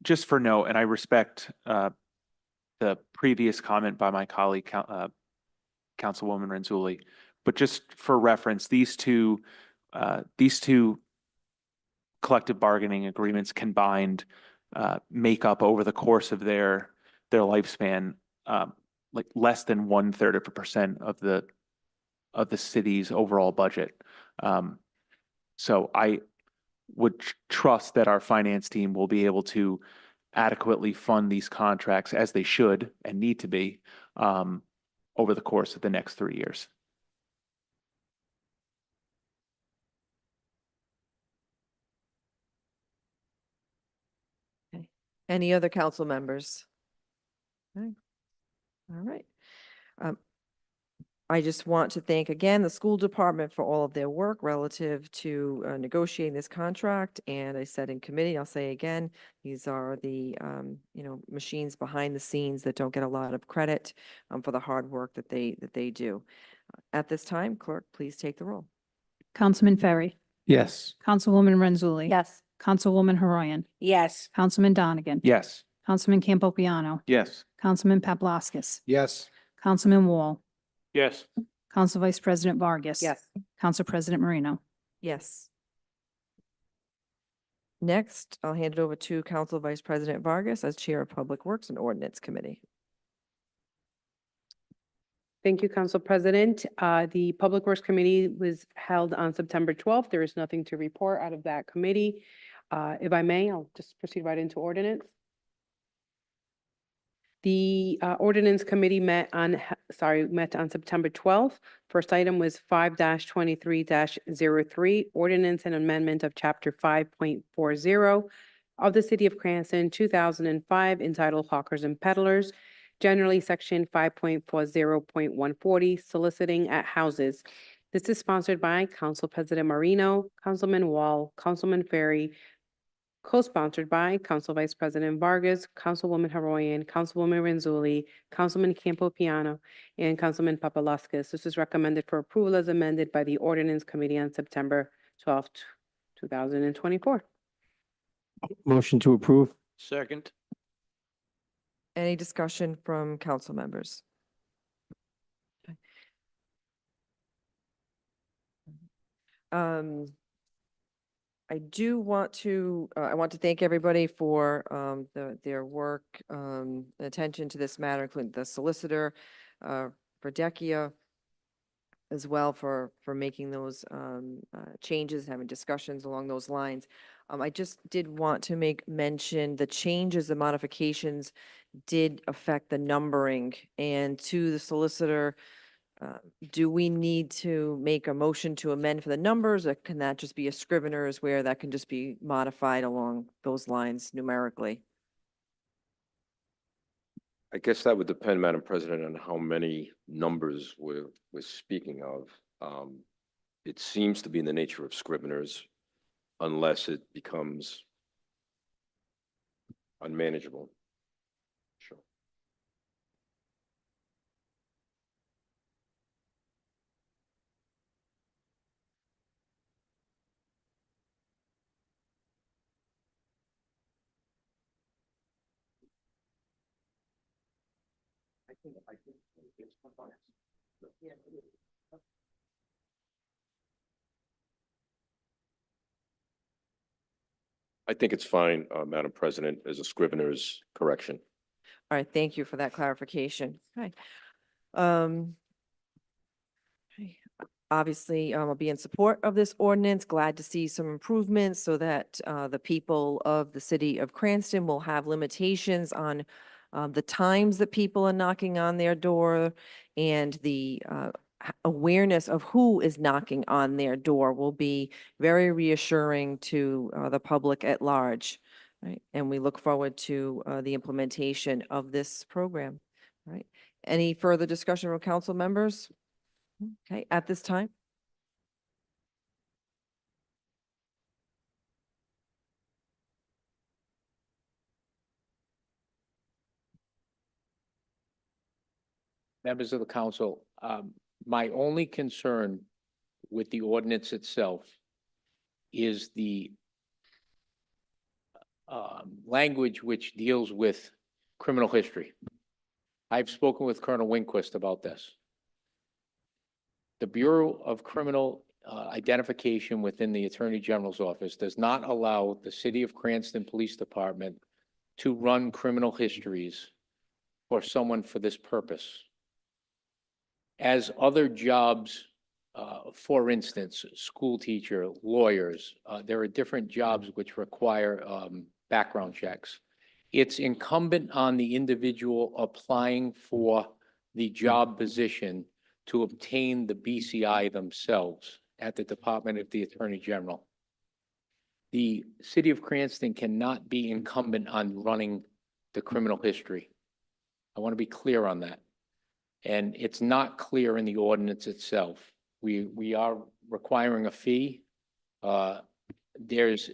Just for note, and I respect the previous comment by my colleague, Councilwoman Renzulli, but just for reference, these two collective bargaining agreements combined make up over the course of their lifespan like less than 1/3% of the city's overall budget. So I would trust that our finance team will be able to adequately fund these contracts as they should and need to be over the course of the next 3 years. Okay. Any other council members? Okay. All right. I just want to thank again the school department for all of their work relative to negotiating this contract. And I said in committee, I'll say again, these are the, machines behind the scenes that don't get a lot of credit for the hard work that they do. At this time, clerk, please take the roll. Councilman Ferry, Yes. Councilwoman Renzulli. Yes. Councilwoman Haroyan, Yes. Councilman Donegan. Yes. Councilman Campopiano, Yes. Councilman Paplaskas, Yes. Councilman Wall, Yes. Council Vice President Vargas. Yes. Council President Marino. Yes. Next, I'll hand it over to Council Vice President Vargas as Chair of Public Works and Ordinance Committee. Thank you, Council President. The Public Works Committee was held on September 12th. There is nothing to report out of that committee. If I may, I'll just proceed right into ordinance. The Ordinance Committee met on September 12th. First item was 5-23-03, Ordinance and Amendment of Chapter 5.40 of the City of Cranston, 2005, entitled Hawkers and Peddlers, generally Section 5.40.140, soliciting at houses. This is sponsored by Council President Marino, Councilman Wall, Councilman Ferry, co-sponsored by Council Vice President Vargas, Councilwoman Haroyan, Councilwoman Renzulli, Councilman Campopiano, and Councilman Paplaskas. This is recommended for approval as amended by the Ordinance Committee on September 12th, 2024. Motion to approve? Second. Any discussion from council members? Okay. I do want to, I want to thank everybody for their work, attention to this matter, including the solicitor, for Dekia, as well for making those changes, having discussions along those lines. I just did want to make mention the changes, the modifications did affect the numbering, and to the solicitor, do we need to make a motion to amend for the numbers, or can that just be a scrivener's where that can just be modified along those lines numerically? I guess that would depend, Madam President, on how many numbers we're speaking of. It seems to be in the nature of scriveners unless it becomes unmanageable. Sure. I think it's fine, Madam President, as a scrivener's correction. All right, thank you for that clarification. Okay. Okay. Obviously, I'll be in support of this ordinance. Glad to see some improvements so that the people of the city of Cranston will have limitations on the times that people are knocking on their door, and the awareness of who is knocking on their door will be very reassuring to the public at large. Right, and we look forward to the implementation of this program. All right, any further discussion from council members? Okay, at this time. Members of the council, My only concern with the ordinance itself is the language which deals with criminal history. I've spoken with Colonel Winquist about this. The Bureau of Criminal Identification within the Attorney General's office does not allow the City of Cranston Police Department to run criminal histories for someone for this purpose. As other jobs, for instance, school teacher, lawyers, there are different jobs which require background checks. It's incumbent on the individual applying for the job position to obtain the BCI themselves at the Department of the Attorney General. The City of Cranston cannot be incumbent on running the criminal history. I want to be clear on that. And it's not clear in the ordinance itself. We are requiring a fee. There's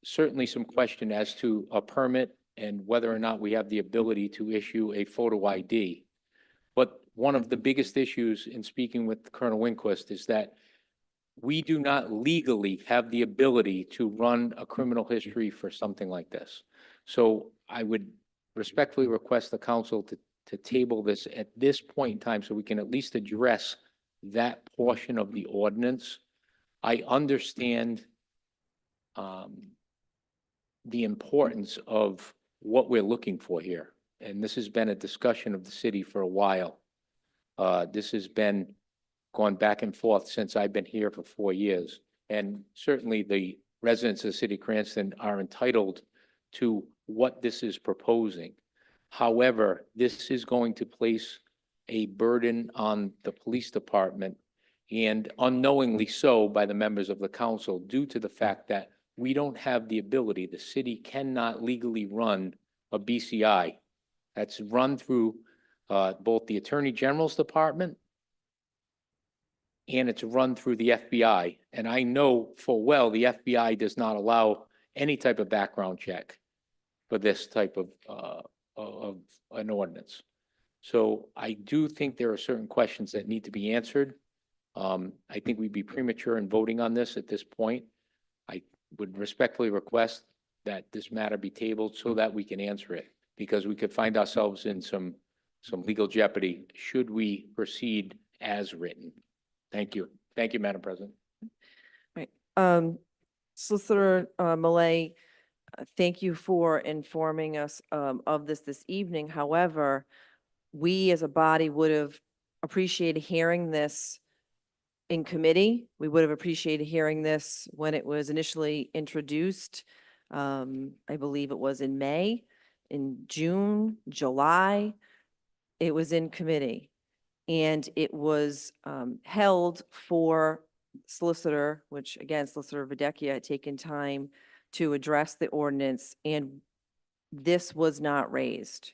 certainly some question as to a permit and whether or not we have the ability to issue a photo ID. But one of the biggest issues in speaking with Colonel Winquist is that we do not legally have the ability to run a criminal history for something like this. So I would respectfully request the council to table this at this point in time so we can at least address that portion of the ordinance. I understand the importance of what we're looking for here. And this has been a discussion of the city for a while. This has been gone back and forth since I've been here for 4 years. And certainly the residents of the city of Cranston are entitled to what this is proposing. However, this is going to place a burden on the police department, and unknowingly so by the members of the council, due to the fact that we don't have the ability, the city cannot legally run a BCI. That's run through both the Attorney General's department and it's run through the FBI. And I know full well the FBI does not allow any type of background check for this type of an ordinance. So I do think there are certain questions that need to be answered. I think we'd be premature in voting on this at this point. I would respectfully request that this matter be tabled so that we can answer it, because we could find ourselves in some legal jeopardy should we proceed as written. Thank you. Thank you, Madam President. Right. Solicitor Malay, thank you for informing us of this evening. However, we as a body would have appreciated hearing this in committee. We would have appreciated hearing this when it was initially introduced. I believe it was in May, in June, July. It was in committee. And it was held for solicitor, which again, Solicitor Videcchia had taken time to address the ordinance, and this was not raised.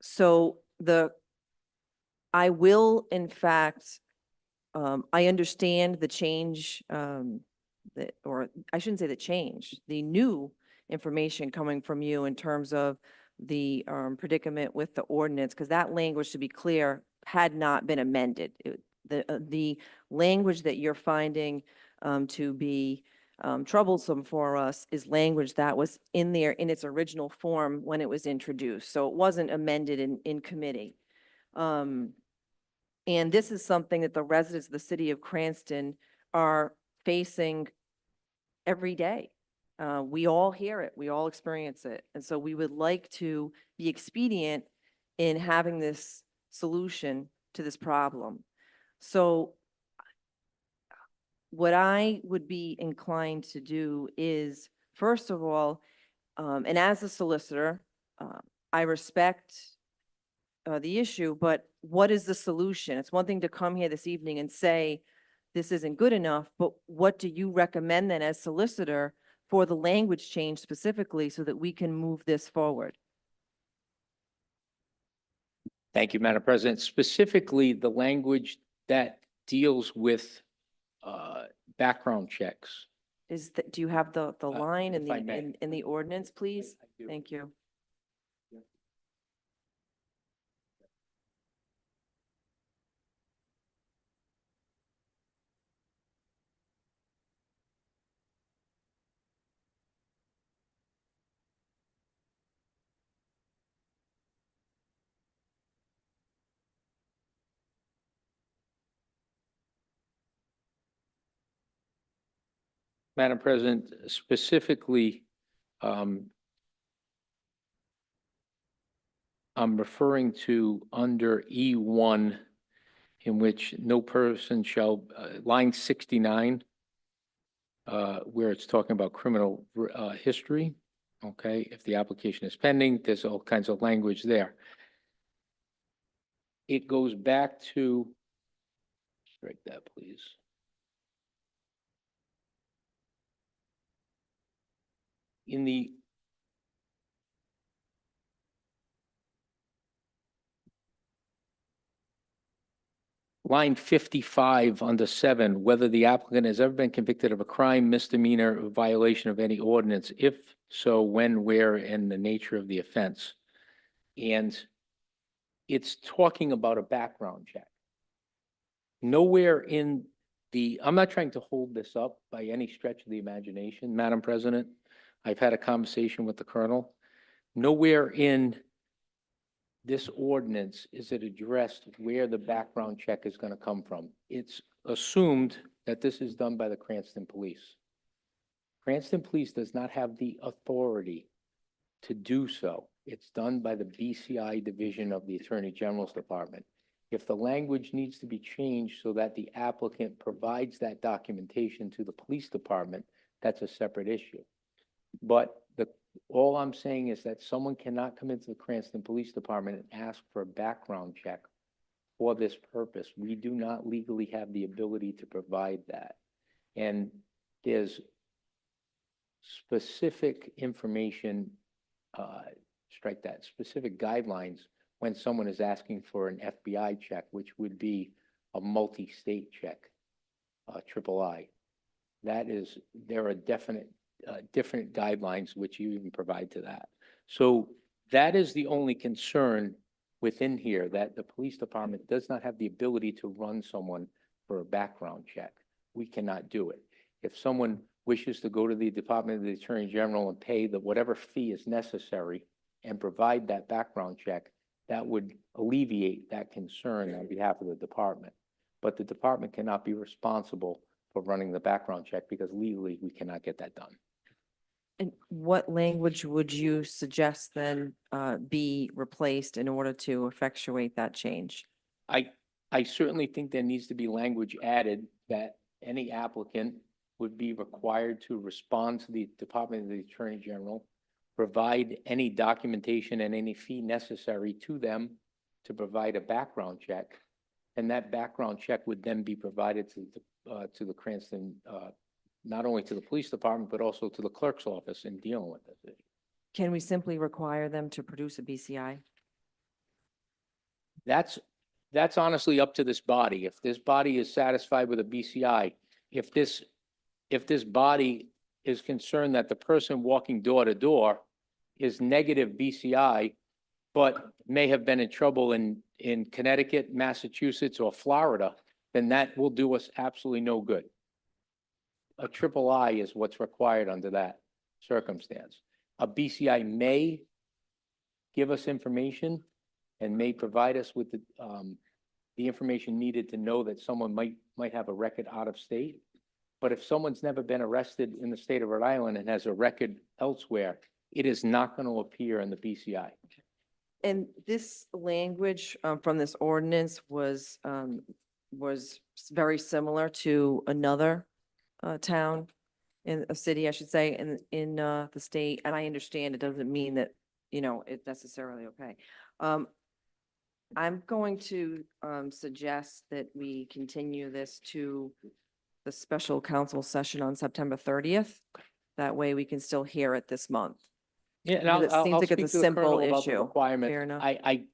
So I will, in fact, I understand the change, or I shouldn't say the change, the new information coming from you in terms of the predicament with the ordinance, because that language, to be clear, had not been amended. The language that you're finding to be troublesome for us is language that was in there in its original form when it was introduced. So it wasn't amended in committee. And this is something that the residents of the city of Cranston are facing every day. We all hear it, we all experience it. And so we would like to be expedient in having this solution to this problem. So what I would be inclined to do is, first of all, and as a solicitor, I respect the issue, but what is the solution? It's one thing to come here this evening and say, this isn't good enough, but what do you recommend then as solicitor for the language change specifically so that we can move this forward? Thank you, Madam President. Specifically, the language that deals with background checks. Do you have the line if I may. in the ordinance, please? I do. Thank you. Madam President, specifically, I'm referring to under E1, in which no person shall, line 69, where it's talking about criminal history. Okay, if the application is pending, there's all kinds of language there. It goes back to, strike that, please. In the line 55 under 7, whether the applicant has ever been convicted of a crime, misdemeanor, or violation of any ordinance, if so, when, where, and the nature of the offense. And it's talking about a background check. Nowhere in the, I'm not trying to hold this up by any stretch of the imagination, Madam President. I've had a conversation with the colonel. Nowhere in this ordinance is it addressed where the background check is going to come from. It's assumed that this is done by the Cranston Police. Cranston Police does not have the authority to do so. It's done by the BCI division of the Attorney General's Department. If the language needs to be changed so that the applicant provides that documentation to the police department, that's a separate issue. But all I'm saying is that someone cannot come into the Cranston Police Department and ask for a background check for this purpose. We do not legally have the ability to provide that. And there's specific information, strike that, specific guidelines when someone is asking for an FBI check, which would be a multi-state check, III. That is, there are definite different guidelines which you even provide to that. So that is the only concern within here, that the police department does not have the ability to run someone for a background check. We cannot do it. If someone wishes to go to the Department of the Attorney General and pay the whatever fee is necessary and provide that background check, that would alleviate that concern on behalf of the department. But the department cannot be responsible for running the background check because legally we cannot get that done. And what language would you suggest then be replaced in order to effectuate that change? I certainly think there needs to be language added that any applicant would be required to respond to the Department of the Attorney General, provide any documentation and any fee necessary to them to provide a background check. And that background check would then be provided to the Cranston, not only to the police department, but also to the clerk's office in dealing with this issue. Can we simply require them to produce a BCI? That's honestly up to this body. If this body is satisfied with a BCI, if this body is concerned that the person walking door to door is negative BCI, but may have been in trouble in Connecticut, Massachusetts, or Florida, then that will do us absolutely no good. A III is what's required under that circumstance. A BCI may give us information and may provide us with the information needed to know that someone might have a record out of state. But if someone's never been arrested in the state of Rhode Island and has a record elsewhere, it is not going to appear in the BCI. And this language from this ordinance was very similar to another town in a city, I should say, in the state. And I understand it doesn't mean that, it's necessarily okay. I'm going to suggest that we continue this to the special council session on September 30th. That way we can still hear it this month. Yeah, and Because it I'll seems like speak it's a to the simple colonel about the issue. requirement. Fair enough. I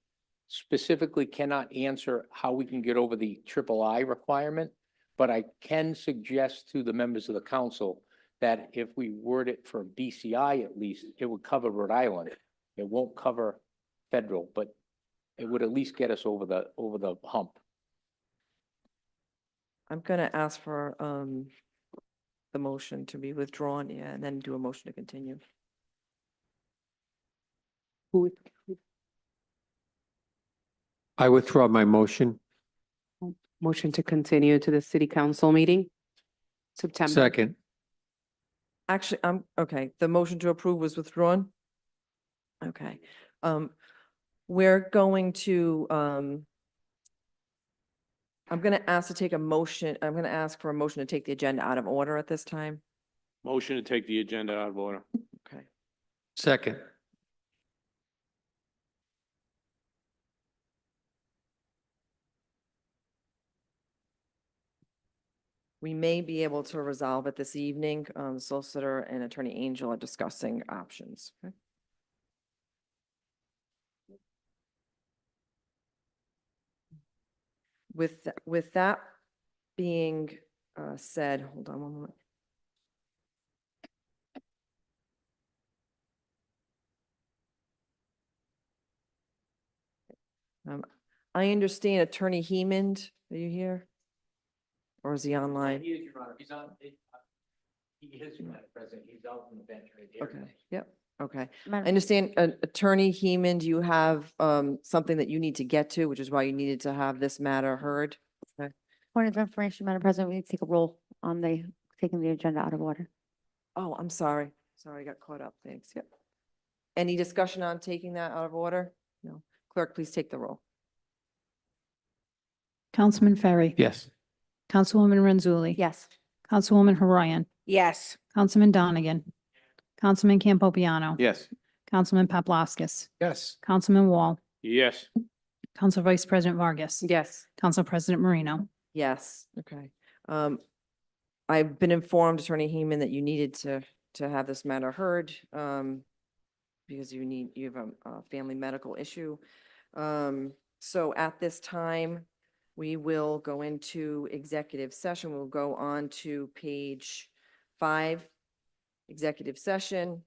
specifically cannot answer how we can get over the III requirement, but I can suggest to the members of the council that if we word it for BCI at least, it would cover Rhode Island. It won't cover federal, but it would at least get us over the hump. I'm going to ask for the motion to be withdrawn, yeah, and then do a motion to continue. I withdraw my motion. Motion to continue to the city council meeting, September. Second. Actually, okay, the motion to approve was withdrawn? Okay, we're going to, I'm gonna ask to take a motion, I'm gonna ask for a motion to take the agenda out of order at this time. Motion to take the agenda out of order. Okay. Second. We may be able to resolve it this evening. Solicitor and Attorney Angel are discussing options. Okay. With that being said, hold on one moment. I understand Attorney Heemand, are you here? Or is he online? He is, Your Honor. He's on, he is, Madam President. He's out on the bench right here. Okay, yep, okay. I Madam- understand, Attorney Heemand, you have something that you need to get to, which is why you needed to have this matter heard. Okay. Point of information, Madam President, we need to take a roll on taking the agenda out of order. Oh, I'm sorry. Sorry, I got caught up. Thanks. Yep. Any discussion on taking that out of order? No. Clerk, please take the roll. Councilman Ferry. Yes. Councilwoman Renzulli. Yes. Councilwoman Horoyan. Yes. Councilman Donegan. Councilman Campopiano. Yes. Councilman Paplaskas. Yes. Councilman Wall. Yes. Council Vice President Vargas. Yes. Council President Marino. Yes. Okay. I've been informed, Attorney Heeman, that you needed to have this matter heard, because you have a family medical issue. So at this time, we will go into executive session. We'll go on to page 5, executive session.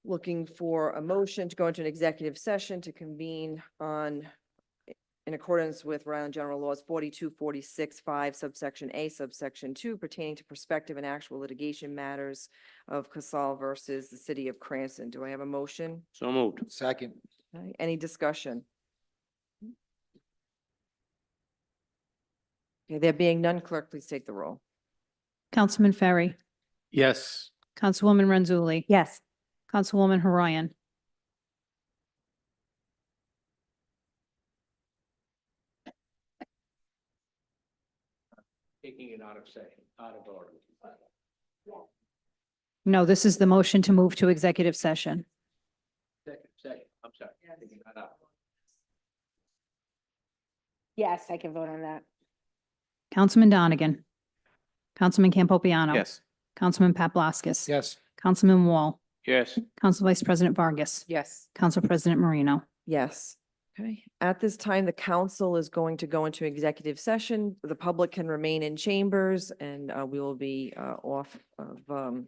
Looking for a motion to go into an executive session to convene in accordance with Rhode Island General Laws 42, 46, 5, subsection A, subsection 2, pertaining to prospective and actual litigation matters of Casal versus the city of Cranston. Do I have a motion? So moved. Second. Okay, any discussion? Okay, there being none, clerk, please take the roll. Councilman Ferry. Yes. Councilwoman Renzulli. Yes. Councilwoman Horoyan. Taking it out of session, out of order. No, this is the motion to move to executive session. Second, I'm sorry. Taking that out. Yes, I can vote on that. Councilman Donegan. Councilman Campopiano. Yes. Councilman Paplaskas. Yes. Councilman Wall. Yes. Council Vice President Vargas. Yes. Council President Marino. Yes. Okay. At this time, the council is going to go into executive session. The public can remain in chambers, and we will be off of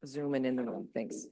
Zoom and in the room. Thanks.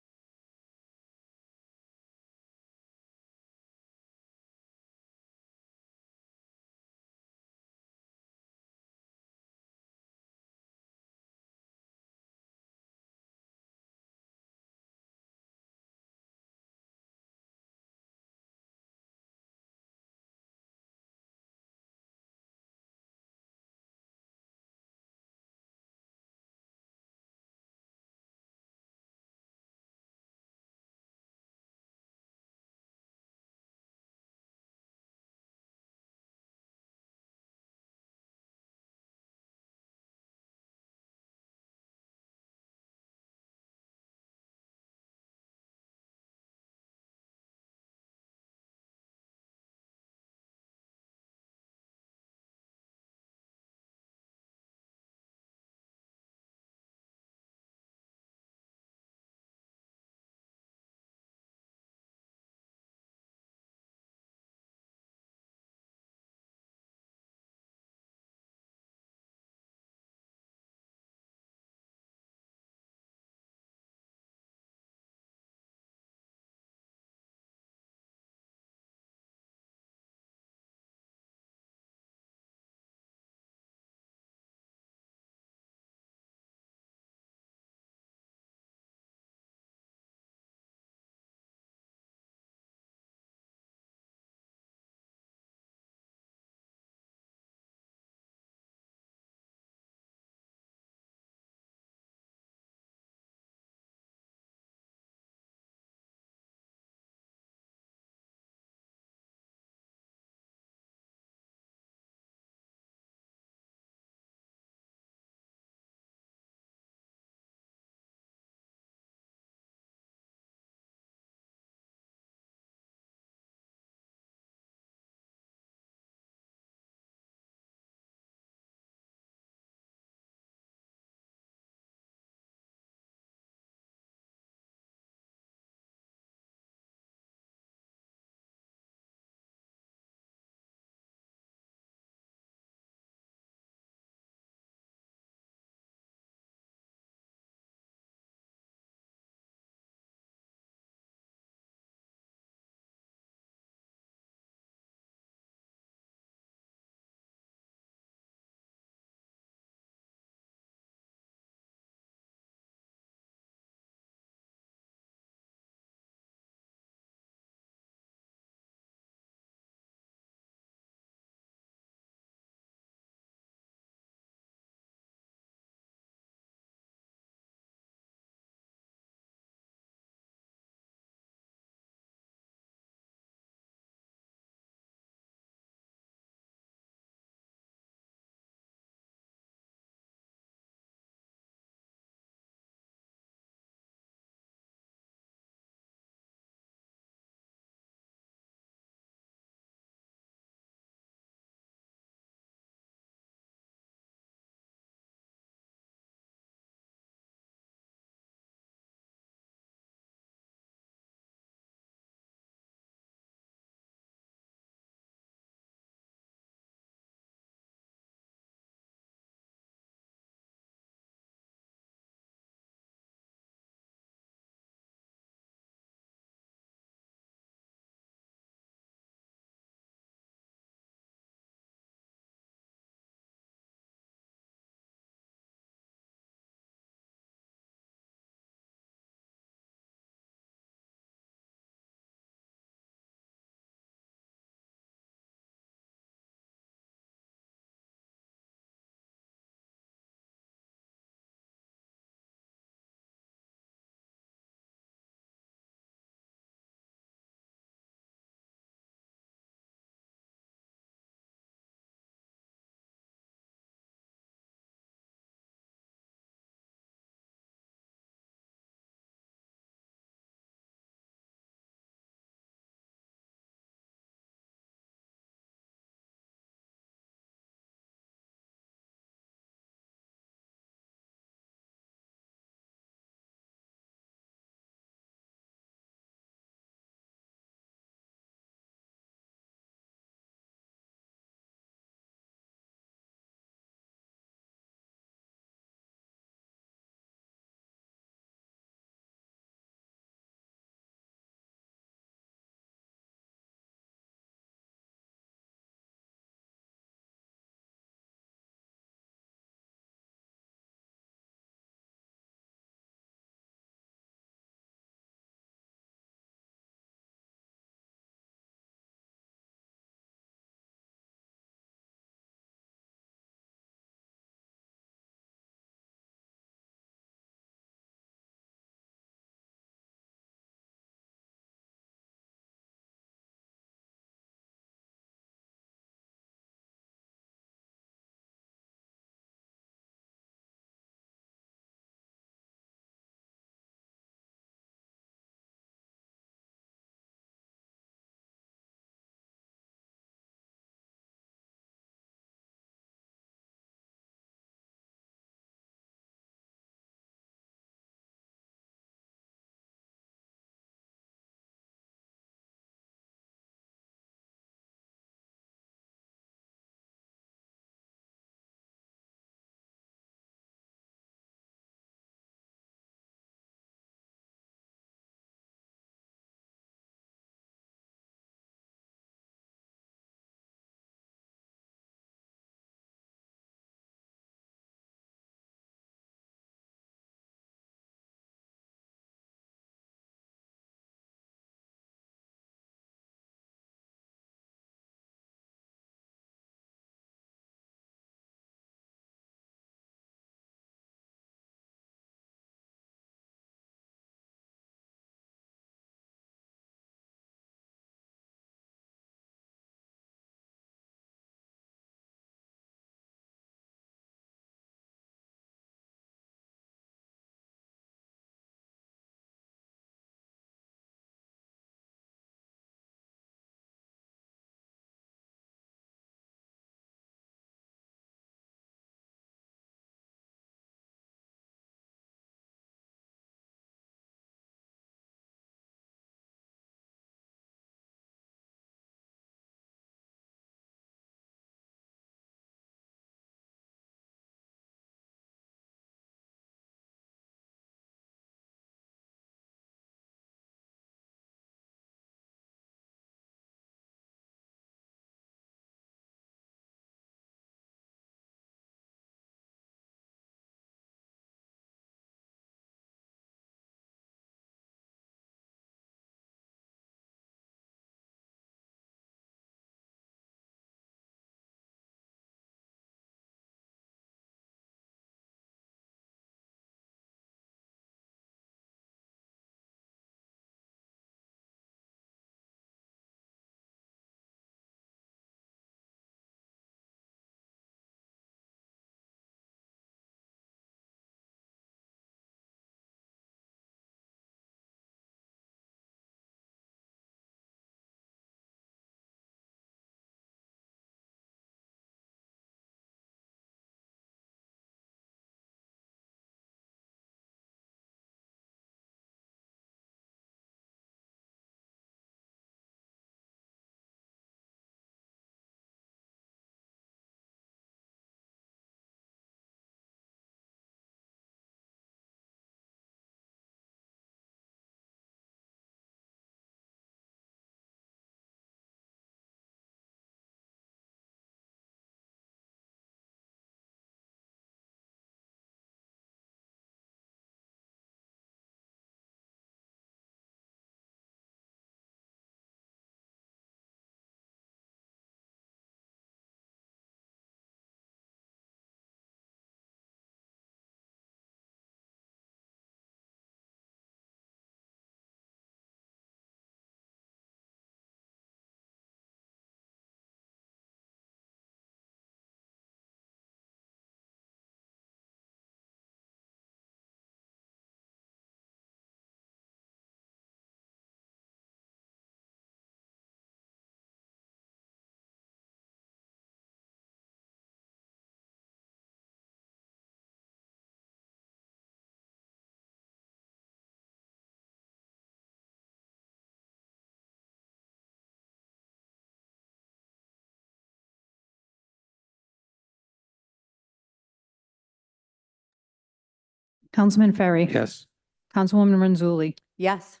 Councilman Ferry. Yes. Councilwoman Renzulli. Yes.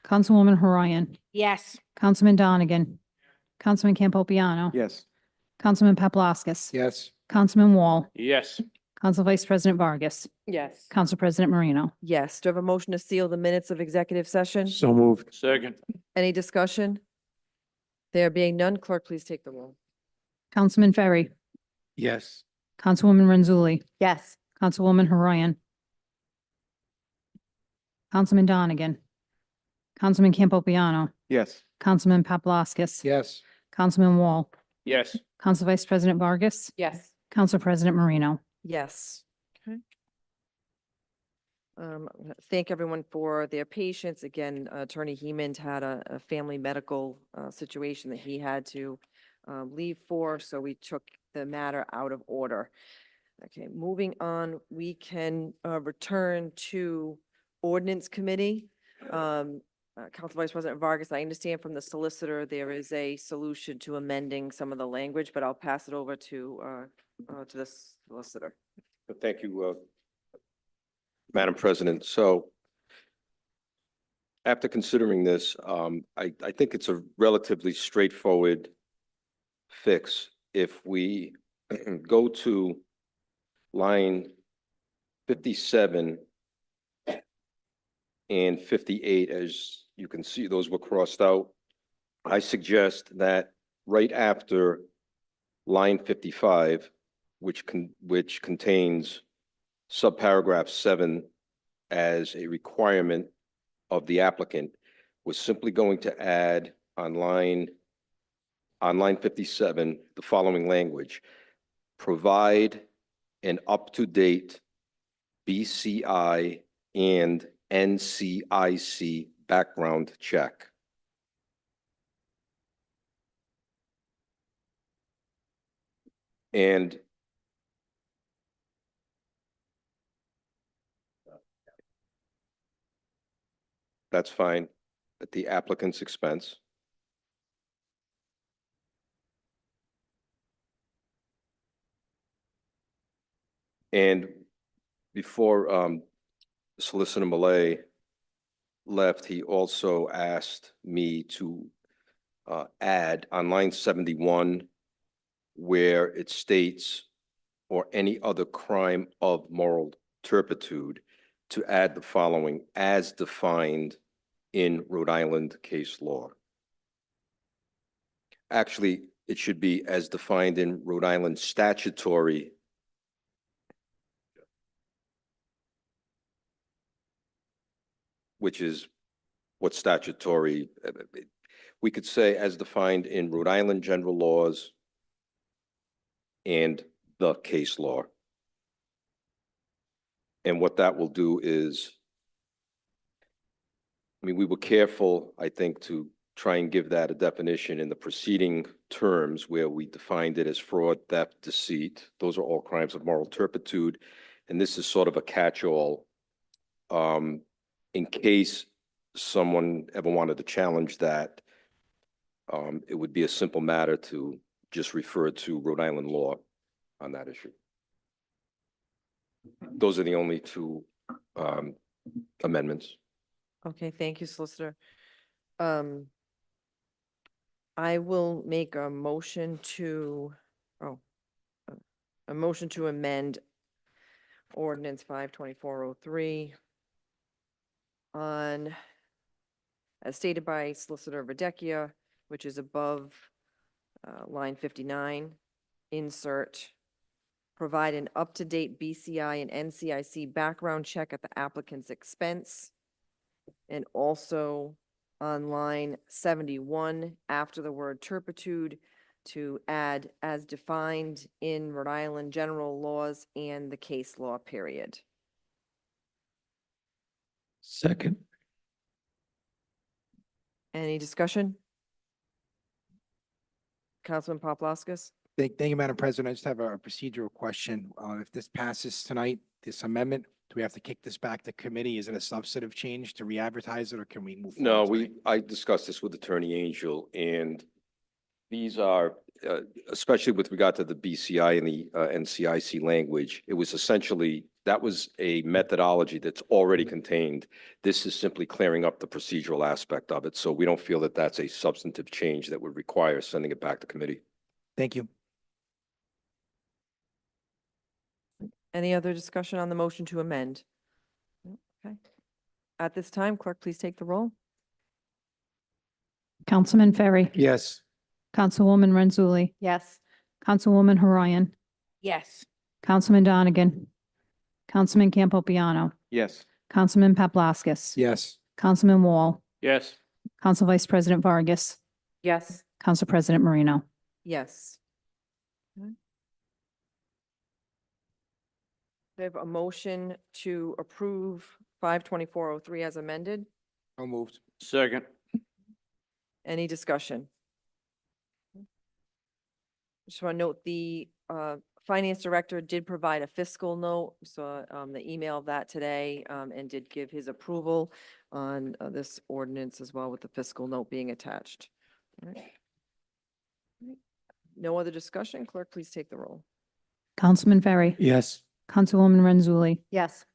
Councilwoman Horayan. Yes. Councilman Donegan. Councilman Campopiano. Yes. Councilman Paplaskas. Yes. Councilman Wall. Yes. Council Vice President Vargas. Yes. Council President Marino. Yes. Do I have a motion to seal the minutes of executive session? So moved. Second. Any discussion? There being none, clerk, please take the roll. Councilman Ferry. Yes. Councilwoman Renzulli. Yes. Councilwoman Horayan. Councilman Donegan. Councilman Campopiano. Yes. Councilman Paplaskas. Yes. Councilman Wall. Yes. Council Vice President Vargas. Yes. Council President Marino. Yes. Okay. Thank everyone for their patience. Again, Attorney Heeman had a family medical situation that he had to leave for, so we took the matter out of order. Okay, moving on, we can return to Ordinance Committee. Council Vice President Vargas, I understand from the solicitor, there is a solution to amending some of the language, but I'll pass it over to the solicitor. Thank you, Madam President. So after considering this, I think it's a relatively straightforward fix. If we go to line 57 and 58, as you can see, those were crossed out. I suggest that right after line 55, which contains subparagraph 7 as a requirement of the applicant, we're simply going to add on line 57 the following language: provide an up-to-date BCI and NCIC background check. And that's fine at the applicant's expense. And before Solicitor Millet left, he also asked me to add on line 71, where it states, or any other crime of moral turpitude, to add the following: as defined in Rhode Island case law. Actually, it should be as defined in Rhode Island statutory which is what statutory, we could say as defined in Rhode Island general laws and the case law. And what that will do is, I mean, we were careful, I think, to try and give that a definition in the preceding terms where we defined it as fraud, theft, deceit. Those are all crimes of moral turpitude. And this is sort of a catch-all. In case someone ever wanted to challenge that, it would be a simple matter to just refer to Rhode Island law on that issue. Those are the only two amendments. Okay, thank you, Solicitor. I will make a motion to, a motion to amend Ordinance 52403 on, as stated by Solicitor Verdecchia, which is above line 59, insert, provide an up-to-date BCI and NCIC background check at the applicant's expense. And also on line 71, after the word turpitude, to add as defined in Rhode Island general laws and the case law, period. Second. Any discussion? Councilman Paplaskas? Thank you, Madam President. I just have a procedural question. If this passes tonight, this amendment, do we have to kick this back to committee? Is it a substantive change to re-advertise it, or can we move No, forward tonight? I discussed this with Attorney Angel, and these are, especially with regard to the BCI and the NCIC language, it was essentially That was a methodology that's already contained. This is simply clearing up the procedural aspect of it. So we don't feel that that's a substantive change that would require sending it back to committee. Thank you. Any other discussion on the motion to amend? Okay. At this time, clerk, please take the roll. Councilman Ferry. Yes. Councilwoman Renzulli. Yes. Councilwoman Horian. Yes. Councilman Donegan. Councilman Campopiano. Yes. Councilman Paplaskas. Yes. Councilman Wall. Yes. Council Vice President Vargas. Yes. Council President Marino. Yes. Okay. We have a motion to approve 52403 as amended. So moved. Second. Any discussion? Just want to note the finance director did provide a fiscal note, so the email of that today, and did give his approval on this ordinance as well with the fiscal note being attached. All right. No other discussion? Clerk, please take the roll. Councilman Ferry. Yes. Councilwoman Renzulli. Yes.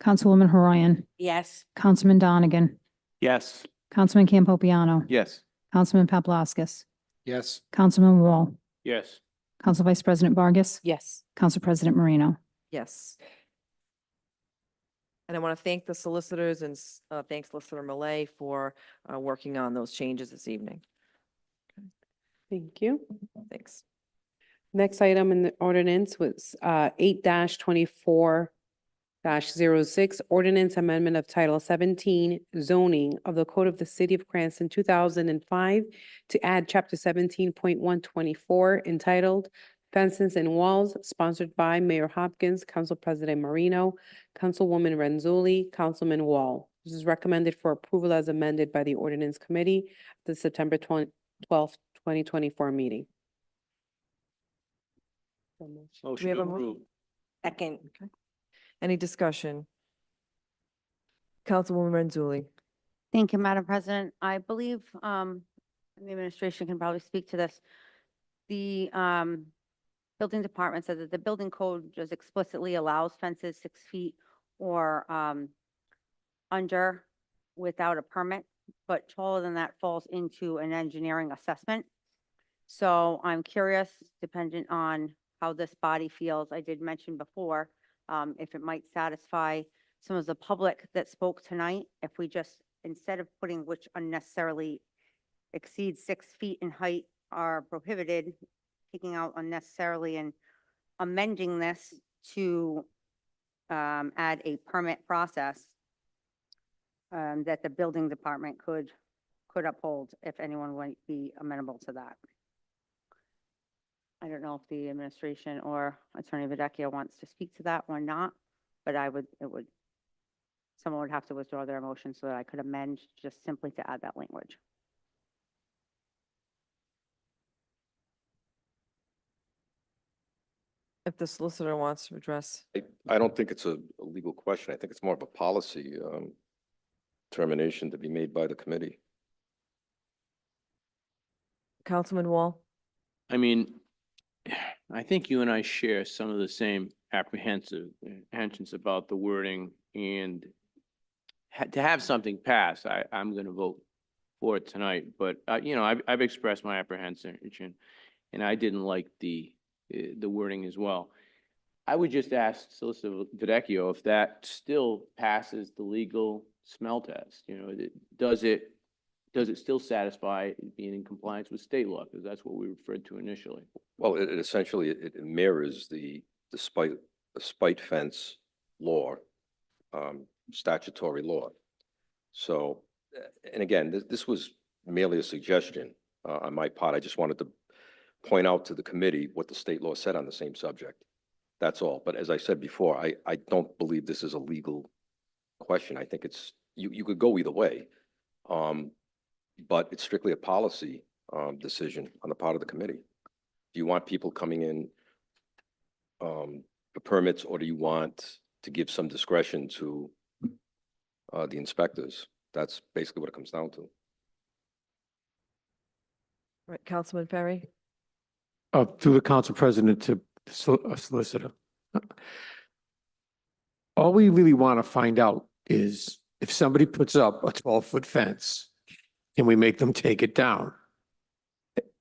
Councilwoman Horian. Yes. Councilman Donegan. Yes. Councilman Campopiano. Yes. Councilman Paplaskas. Yes. Councilman Wall. Yes. Council Vice President Vargas. Yes. Council President Marino. Yes. And I want to thank the solicitors and thank Solicitor Millet for working on those changes this evening. Thank you. Thanks. Next item in the ordinance was 8-24-06, ordinance amendment of Title 17 zoning of the Code of the City of Cranston 2005 to add Chapter 17.124 entitled Fences and Walls, sponsored by Mayor Hopkins, Council President Marino, Councilwoman Renzulli, Councilman Wall. This is recommended for approval as amended by the Ordinance Committee at the September 12th, 2024 meeting. Motion have to a mo- approve. Second. Okay. Any discussion? Councilwoman Renzulli. Thank you, Madam President. I believe the administration can probably speak to this. The building department said that the building code just explicitly allows fences 6 feet or under without a permit, but taller than that falls into an engineering assessment. So I'm curious, dependent on how this body feels, I did mention before, if it might satisfy some of the public that spoke tonight, if we just, instead of putting which unnecessarily exceeds 6 feet in height are prohibited, taking out unnecessarily and amending this to add a permit process that the building department could uphold if anyone might be amenable to that. I don't know if the administration or Attorney Videcchio wants to speak to that or not, but someone would have to withdraw their motion so that I could amend just simply to add that language. If the solicitor wants to address. I don't think it's a legal question. I think it's more of a policy determination to be made by the committee. Councilman Wall. I mean, I think you and I share some of the same apprehensions about the wording, and to have something pass, I'm going to vote for it tonight. But I've expressed my apprehension, and I didn't like the wording as well. I would just ask Solicitor Videcchio if that still passes the legal smell test. Does it still satisfy being in compliance with state law? Because that's what we referred to initially. Well, it essentially mirrors the spite fence law, statutory law. So, and again, this was merely a suggestion on my part. I just wanted to point out to the committee what the state law said on the same subject. That's all. But as I said before, I don't believe this is a legal question. I think you could go either way. But it's strictly a policy decision on the part of the committee. Do you want people coming in for permits, or do you want to give some discretion to the inspectors? That's basically what it comes down to. Right, Councilman Ferry. Through the council president to solicitor. all we really want to find out is if somebody puts up a 12-foot fence, can we make them take it down?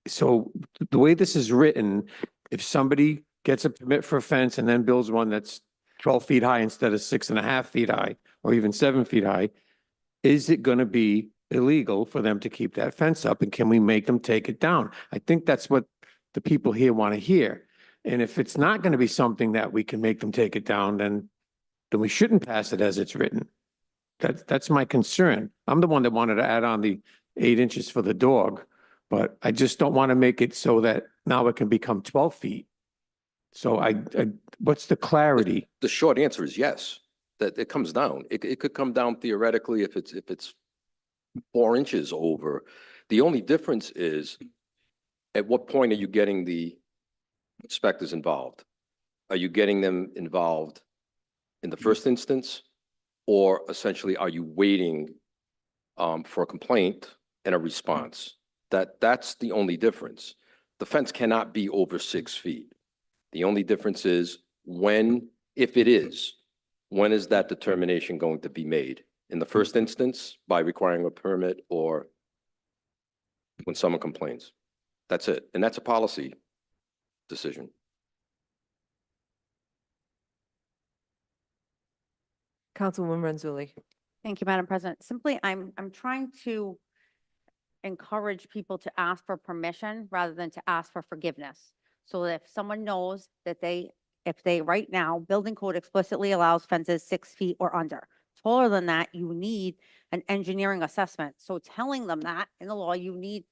So the way this is written, if somebody gets a permit for a fence and then builds one that's 12 feet high instead of 6.5 feet high, or even 7 feet high, is it going to be illegal for them to keep that fence up? And can we make them take it down? I think that's what the people here want to hear. And if it's not going to be something that we can make them take it down, then we shouldn't pass it as it's written. That's my concern. I'm the one that wanted to add on the 8 inches for the dog, but I just don't want to make it so that now it can become 12 feet. So what's the clarity? The short answer is yes, that it comes down. It could come down theoretically if it's 4 inches over. The only difference is at what point are you getting the inspectors involved? Are you getting them involved in the first instance? Or essentially, are you waiting for a complaint and a response? That's the only difference. The fence cannot be over 6 feet. The only difference is when, if it is, when is that determination going to be made? In the first instance, by requiring a permit, or when someone complains? That's it. And that's a policy decision. Councilwoman Renzulli. Thank you, Madam President. Simply, I'm trying to encourage people to ask for permission rather than to ask for forgiveness. So that if someone knows that if they right now, building code explicitly allows fences 6 feet or under. Taller than that, you need an engineering assessment. So telling them that in the law, you need,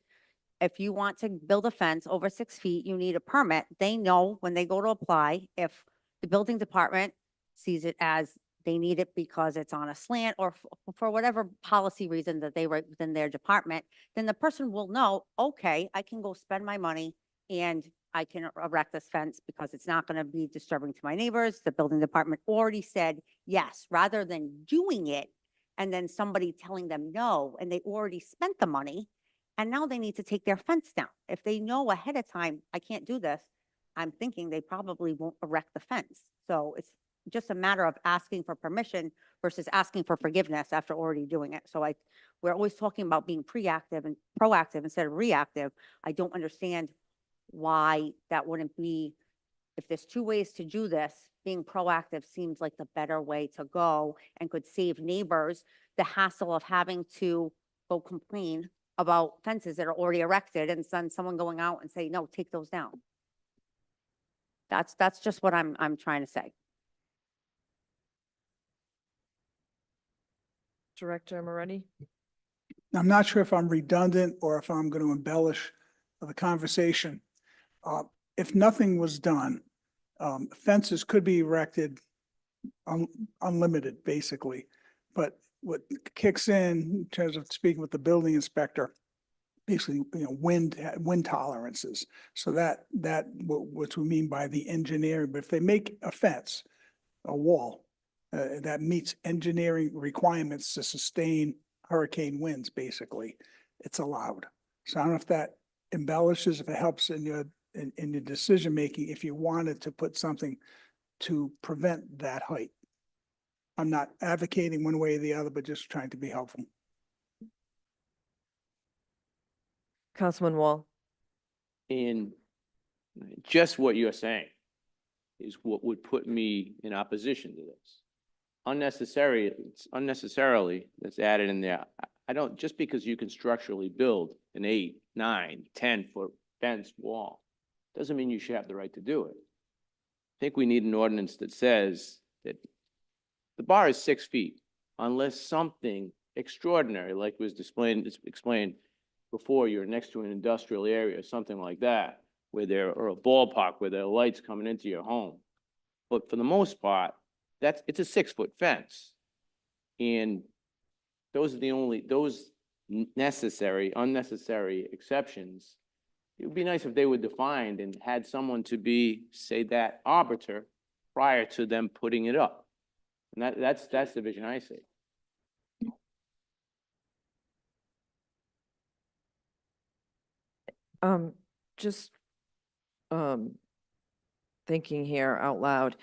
if you want to build a fence over 6 feet, you need a permit. They know when they go to apply, if the building department sees it as they need it because it's on a slant or for whatever policy reason that they write within their department, then the person will know, okay, I can go spend my money and I can erect this fence because it's not going to be disturbing to my neighbors. The building department already said yes, rather than doing it and then somebody telling them no, and they already spent the money and now they need to take their fence down. If they know ahead of time, I can't do this, I'm thinking they probably won't erect the fence. So it's just a matter of asking for permission versus asking for forgiveness after already doing it. So we're always talking about being proactive instead of reactive. I don't understand why that wouldn't be, if there's 2 ways to do this, being proactive seems like the better way to go and could save neighbors the hassle of having to go complain about fences that are already erected and then someone going out and say, no, take those down. That's just what I'm trying to say. Director Moretti. I'm not sure if I'm redundant or if I'm going to embellish the conversation. If nothing was done, fences could be erected unlimited, basically. But what kicks in terms of speaking with the building inspector, basically, wind tolerances. So that what we mean by the engineering. But if they make a fence, a wall, that meets engineering requirements to sustain hurricane winds, basically, it's allowed. So I don't know if that embellishes, if it helps in your decision-making, if you wanted to put something to prevent that height. I'm not advocating one way or the other, but just trying to be helpful. Councilman Wall. In just what you're saying is what would put me in opposition to this. Unnecessarily, that's added in there. I don't, just because you can structurally build an 8, 9, 10-foot fence wall, doesn't mean you should have the right to do it. I think we need an ordinance that says that the bar is 6 feet unless something extraordinary, like was explained before, you're next to an industrial area, something like that, where or a ballpark where there are lights coming into your home. But for the most part, it's a 6-foot fence. And those are those unnecessary exceptions. It would be nice if they were defined and had someone to be, say, that arbiter prior to them putting it up. And that's the vision I see. Just thinking here out loud.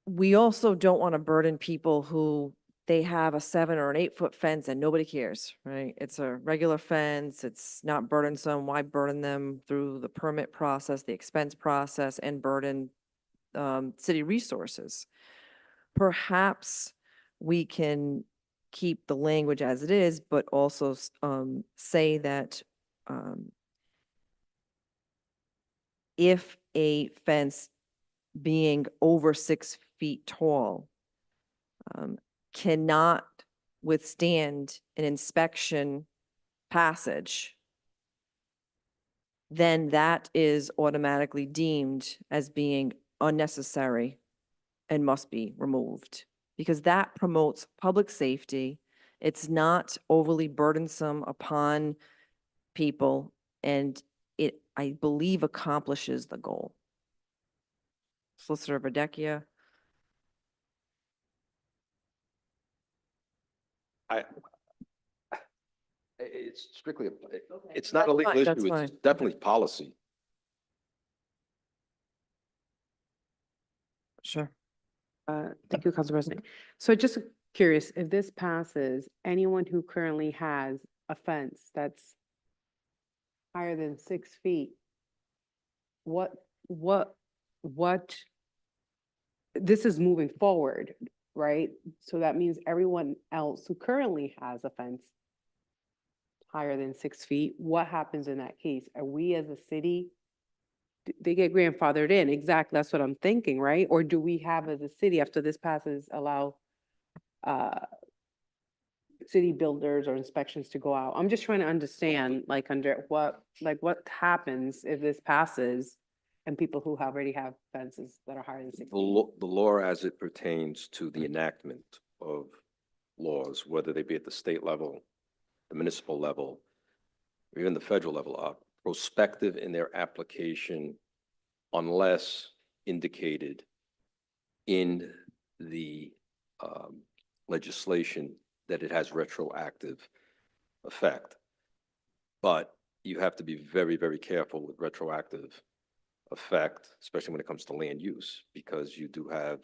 we also don't want to burden people who they have a 7 or an 8-foot fence and nobody cares, right? It's a regular fence. It's not burdensome. Why burden them through the permit process, the expense process, and burden city resources? Perhaps we can keep the language as it is, but also say that if a fence being over 6 feet tall cannot withstand an inspection passage, then that is automatically deemed as being unnecessary and must be removed, because that promotes public safety. It's not overly burdensome upon people, and it, I believe, accomplishes the goal. Solicitor Verdecchia. It's strictly, it's not a legal fine, that's issue, it's fine. definitely policy. Sure. Thank you, Council President. So just curious, if this passes, anyone who currently has a fence that's higher than 6 feet, what, this is moving forward, right? So that means everyone else who currently has a fence higher than 6 feet, what happens in that case? Are we as a city, they get grandfathered in? Exactly, that's what I'm thinking, right? Or do we have as a city, after this passes, allow city builders or inspections to go out? I'm just trying to understand, like, under what happens if this passes and people who already have fences that are higher than 6 feet? The law as it pertains to the enactment of laws, whether they be at the state level, the municipal level, or even the federal level, are prospective in their application unless indicated in the legislation that it has retroactive effect. But you have to be very, very careful with retroactive effect, especially when it comes to land use, because you do have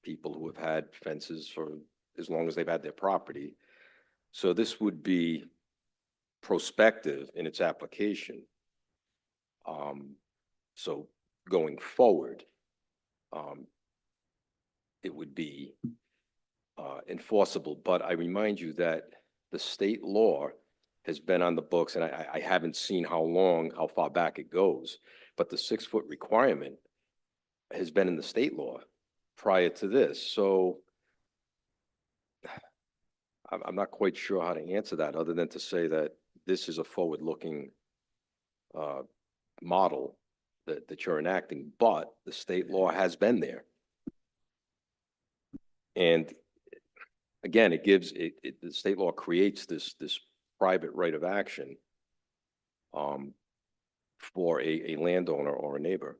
people who have had fences for as long as they've had their property. So this would be prospective in its application. So going forward, it would be enforceable. But I remind you that the state law has been on the books, and I haven't seen how far back it goes, but the 6-foot requirement has been in the state law prior to this. So I'm not quite sure how to answer that, other than to say that this is a forward-looking model that you're enacting, but the state law has been there. And again, it gives the state law creates this private right of action for a landowner or a neighbor.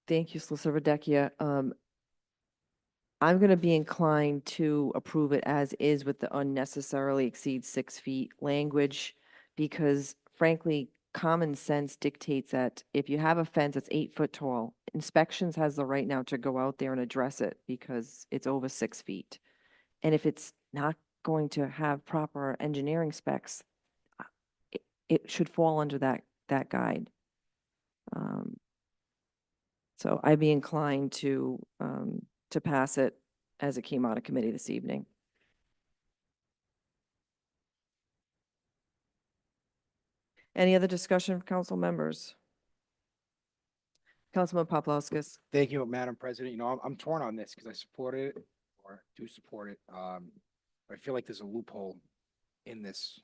Thank you, Solicitor Verdecchia. I'm going to be inclined to approve it as is with the unnecessarily exceeds 6 feet language, because frankly, common sense dictates that if you have a fence that's 8 foot tall, inspections has the right now to go out there and address it because it's over 6 feet. And if it's not going to have proper engineering specs, it should fall under that guide. So I'd be inclined to pass it as it came out of committee this evening. Any other discussion from council members? Councilman Paplaskas. Thank you, Madam President. You know, I'm torn on this because I supported it or do support it. I feel like there's a loophole in this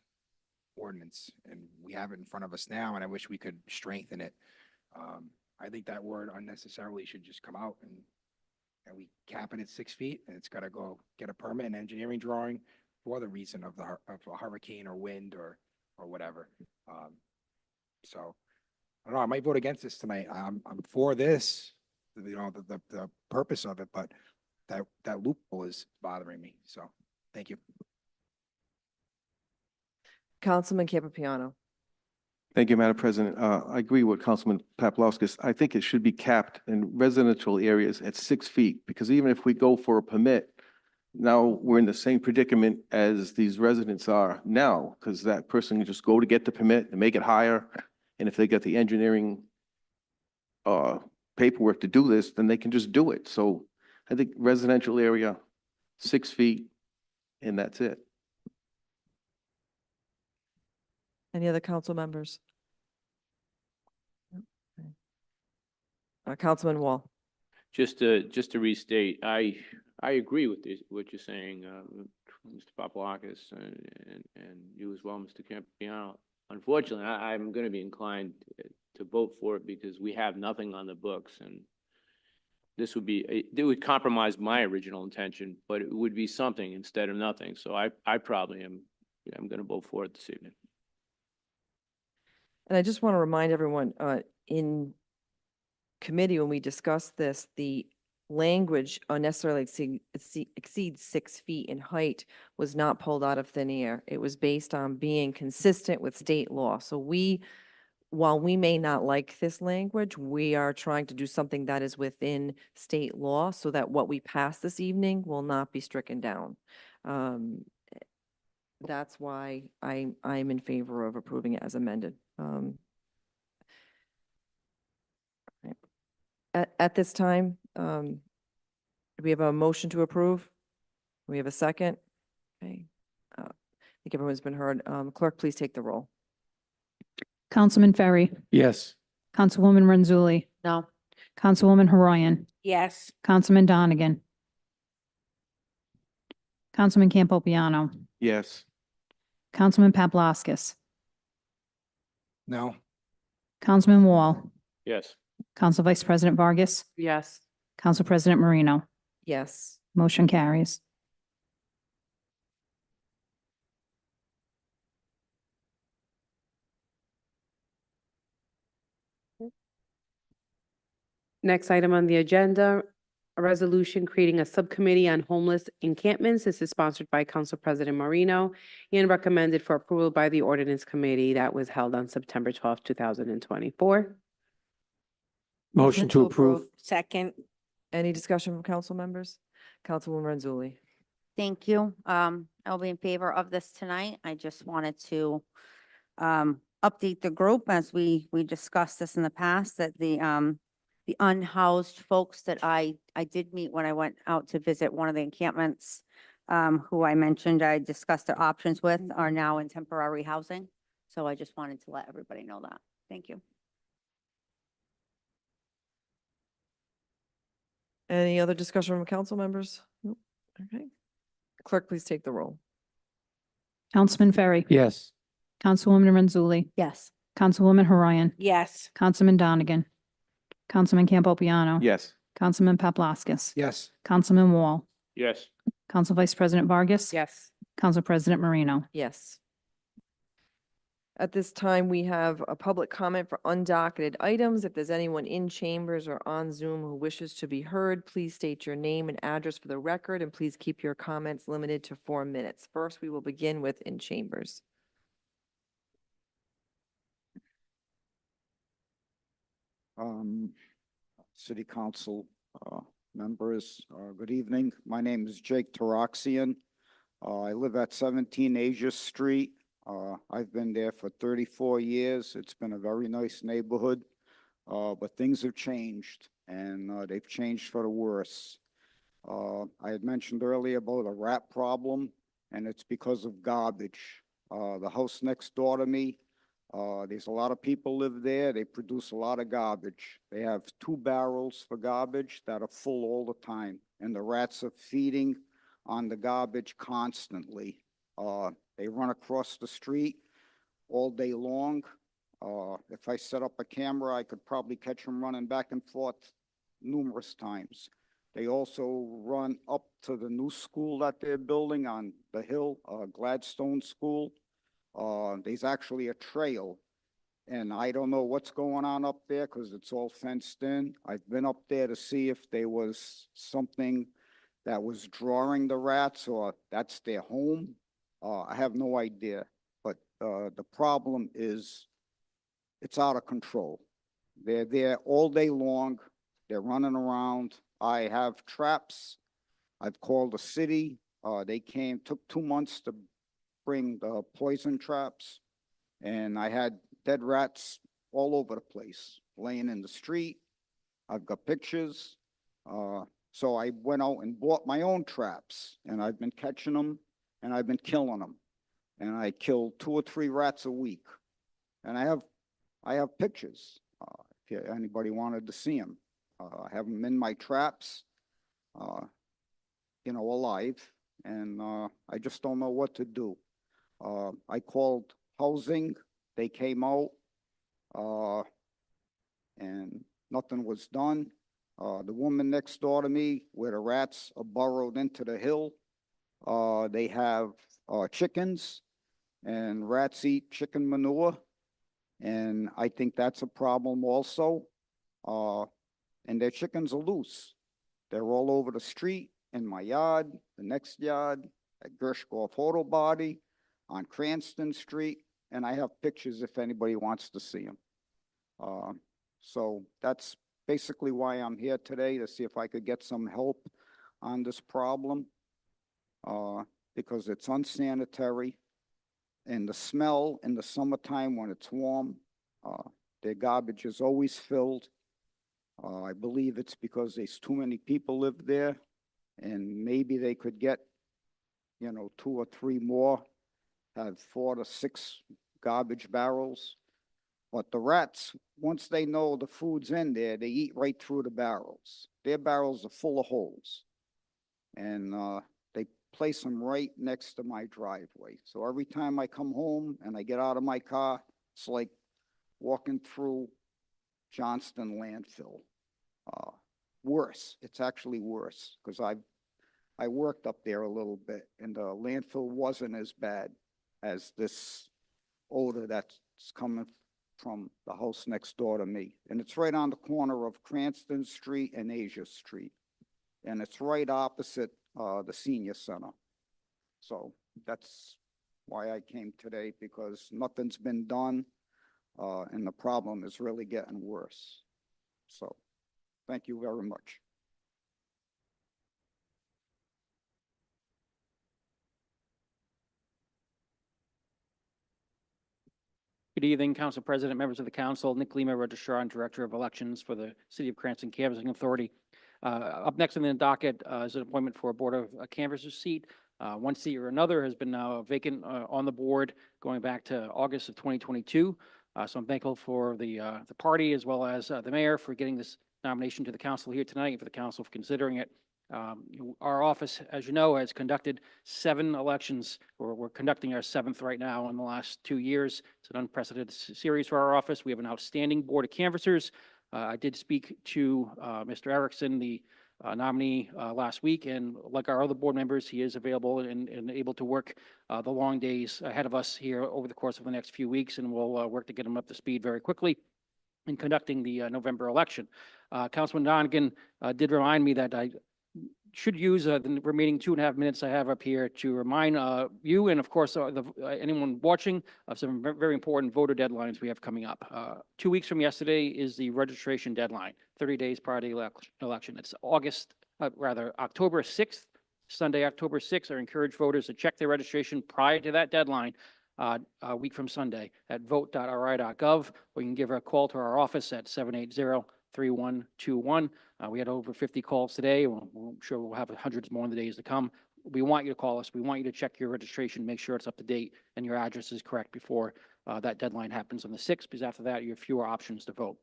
ordinance, and we have it in front of us now, and I wish we could strengthen it. I think that word unnecessarily should just come out, and we cap it at 6 feet, and it's got to go get a permit and engineering drawing for the reason of a hurricane or wind or whatever. So I don't know, I might vote against this tonight. I'm for this, you know, the purpose of it, but that loophole is bothering me. So thank you. Councilman Campiano. Thank you, Madam President. I agree with Councilman Paplaskas. I think it should be capped in residential areas at 6 feet, because even if we go for a permit, now we're in the same predicament as these residents are now, because that person can just go to get the permit and make it higher. And if they get the engineering paperwork to do this, then they can just do it. So I think residential area, 6 feet, and that's it. Any other council members? Councilman Wall. Just to restate, I agree with this, what you're saying, Mr. Papalakis, and you as well, Mr. Campiano. Unfortunately, I'm going to be inclined to vote for it because we have nothing on the books, and this would be, it would compromise my original intention, but it would be something instead of nothing. So I probably am, I'm going to vote for it this evening. And I just want to remind everyone, in committee, when we discussed this, the language unnecessarily exceeds 6 feet in height was not pulled out of thin air. It was based on being consistent with state law. So while we may not like this language, we are trying to do something that is within state law so that what we pass this evening will not be stricken down. That's why I'm in favor of approving it as amended. At this time, do we have a motion to approve? We have a second? Okay. I think everyone's been heard. Clerk, please take the roll. Councilman Ferry, Yes. Councilwoman Renzulli, No. Councilwoman Haroyan, Yes. Councilman Donegan, Councilman Campopiano, Yes. Councilman Paplaskas, No. Councilman Wall, Yes. Council Vice President Vargas, Yes. Council President Marino. Yes. Motion carries. Next item on the agenda, a resolution creating a subcommittee on homeless encampments. This is sponsored by Council President Marino and recommended for approval by the Ordinance Committee that was held on September 12th, 2024. Motion to approve. Second. Any discussion from council members? Councilwoman Renzulli. Thank you. I'll be in favor of this tonight. I just wanted to update the group as we discussed this in the past, that the unhoused folks that I did meet when I went out to visit one of the encampments, who I mentioned I discussed their options with, are now in temporary housing. So I just wanted to let everybody know that. Thank you. Any other discussion from council members? Nope. Okay. Clerk, please take the roll. Councilman Ferry, Yes. Councilwoman Renzulli, Yes. Councilwoman Haroyan, Yes. Councilman Donegan, Councilman Campopiano, Yes. Councilman Paplaskas, Yes. Councilman Wall, Yes. Council Vice President Vargas, Yes. Council President Marino. Yes. At this time, we have a public comment for undocketed items. If there's anyone in chambers or on Zoom who wishes to be heard, please state your name and address for the record, and please keep your comments limited to 4 minutes. First, we will begin with in chambers. City Council members, good evening. My name is Jake Taraxian. I live at 17 Asia Street. I've been there for 34 years. It's been a very nice neighborhood, but things have changed, and they've changed for the worse. I had mentioned earlier about a rat problem, and it's because of garbage. The house next door to me, there's a lot of people live there. They produce a lot of garbage. They have 2 barrels for garbage that are full all the time, and the rats are feeding on the garbage constantly. They run across the street all day long. If I set up a camera, I could probably catch them running back and forth numerous times. They also run up to the new school that they're building on the hill, Gladstone School. There's actually a trail, and I don't know what's going on up there because it's all fenced in. I've been up there to see if there was something that was drawing the rats or that's their home. I have no idea, but the problem is it's out of control. They're there all day long. They're running around. I have traps. I've called the city. They came, took 2 months to bring the poison traps. And I had dead rats all over the place, laying in the street. I've got pictures. So I went out and bought my own traps, and I've been catching them, and I've been killing them. And I kill 2 or 3 rats a week. And I have pictures, if anybody wanted to see them. I have them in my traps, alive, and I just don't know what to do. I called housing, they came out, and nothing was done. The woman next door to me, where the rats are burrowed into the hill, they have chickens, and rats eat chicken manure, and I think that's a problem also. And their chickens are loose. They're all over the street, in my yard, the next yard, at Gershkoff Auto Body, on Cranston Street, and I have pictures if anybody wants to see them. So that's basically why I'm here today, to see if I could get some help on this problem, because it's unsanitary. And the smell in the summertime when it's warm, their garbage is always filled. I believe it's because there's too many people live there, and maybe they could get, 2 or 3 more, have 4 to 6 garbage barrels. But the rats, once they know the food's in there, they eat right through the barrels. Their barrels are full of holes. And they place them right next to my driveway. So every time I come home and I get out of my car, it's like walking through Johnston landfill. Worse, it's actually worse, because I worked up there a little bit, and the landfill wasn't as bad as this odor that's coming from the house next door to me. And it's right on the corner of Cranston Street and Asia Street. And it's right opposite the senior center. So that's why I came today, because nothing's been done, and the problem is really getting worse. So thank you very much. Good evening, Council President, members of the council. Nick Lima, Registrar and Director of Elections for the City of Cranston Canvassing Authority. Up next on the docket is an appointment for a Board of Canvassers seat. One seat or another has been vacant on the board going back to August of 2022. So I'm thankful for the party as well as the mayor for getting this nomination to the council here tonight, and for the council for considering it. Our office, as you know, has conducted 7 elections, or we're conducting our 7th right now in the last 2 years. It's an unprecedented series for our office. We have an outstanding board of canvassers. I did speak to Mr. Erickson, the nominee, last week, and like our other board members, he is available and able to work the long days ahead of us here over the course of the next few weeks, and we'll work to get him up to speed very quickly in conducting the November election. Councilman Donegan did remind me that I should use the remaining 2.5 minutes I have up here to remind you, and of course anyone watching, of some very important voter deadlines we have coming up. 2 weeks from yesterday is the registration deadline, 30 days prior to the election. It's October 6th, Sunday, October 6th. I encourage voters to check their registration prior to that deadline, a week from Sunday, at vote.ri.gov, or you can give a call to our office at 780-3121. We had over 50 calls today. I'm sure we'll have hundreds more in the days to come. We want you to call us. We want you to check your registration, make sure it's up to date and your address is correct before that deadline happens on the 6th, because after that, you have fewer options to vote.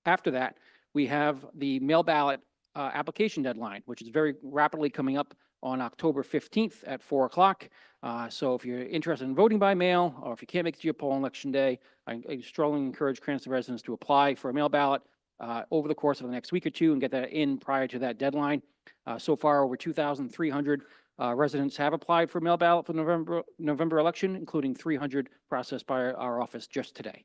After that, we have the mail ballot application deadline, which is very rapidly coming up on October 15th at 4 o'clock. So if you're interested in voting by mail, or if you can't make it to your poll on election day, I strongly encourage Cranston residents to apply for a mail ballot over the course of the next week or two and get that in prior to that deadline. So far, over 2,300 residents have applied for mail ballot for November election, including 300 processed by our office just today.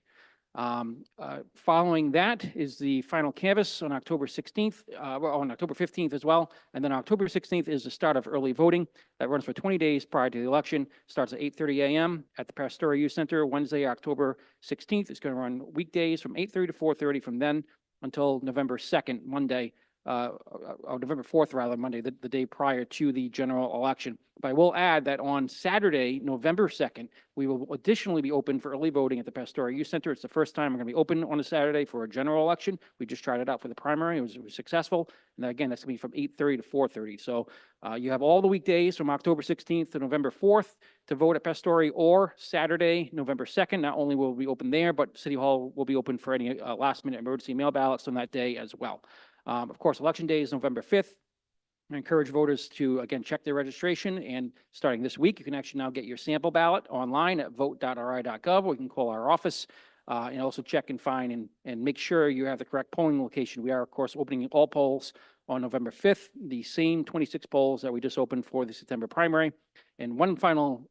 Following that is the final canvass on October 16th, on October 15th as well. And then October 16th is the start of early voting that runs for 20 days prior to the election. Starts at 8:30 a.m. at the Pasteur Youth Center, Wednesday, October 16th. It's going to run weekdays from 8:30 to 4:30 from then until November 2nd, Monday, or November 4th, rather, Monday, the day prior to the general election. But I will add that on Saturday, November 2nd, we will additionally be open for early voting at the Pasteur Youth Center. It's the first time we're going to be open on a Saturday for a general election. We just tried it out for the primary. It was successful. And again, that's going to be from 8:30 to 4:30. So you have all the weekdays from October 16th to November 4th to vote at Pastori, or Saturday, November 2nd. Not only will we be open there, but City Hall will be open for any last-minute emergency mail ballots on that day as well. Of course, Election Day is November 5th. I encourage voters to, again, check their registration, and starting this week, you can actually now get your sample ballot online at vote.ri.gov, or you can call our office and also check and find and make sure you have the correct polling location. We are, of course, opening all polls on November 5th, the same 26 polls that we just opened for the September primary. And one final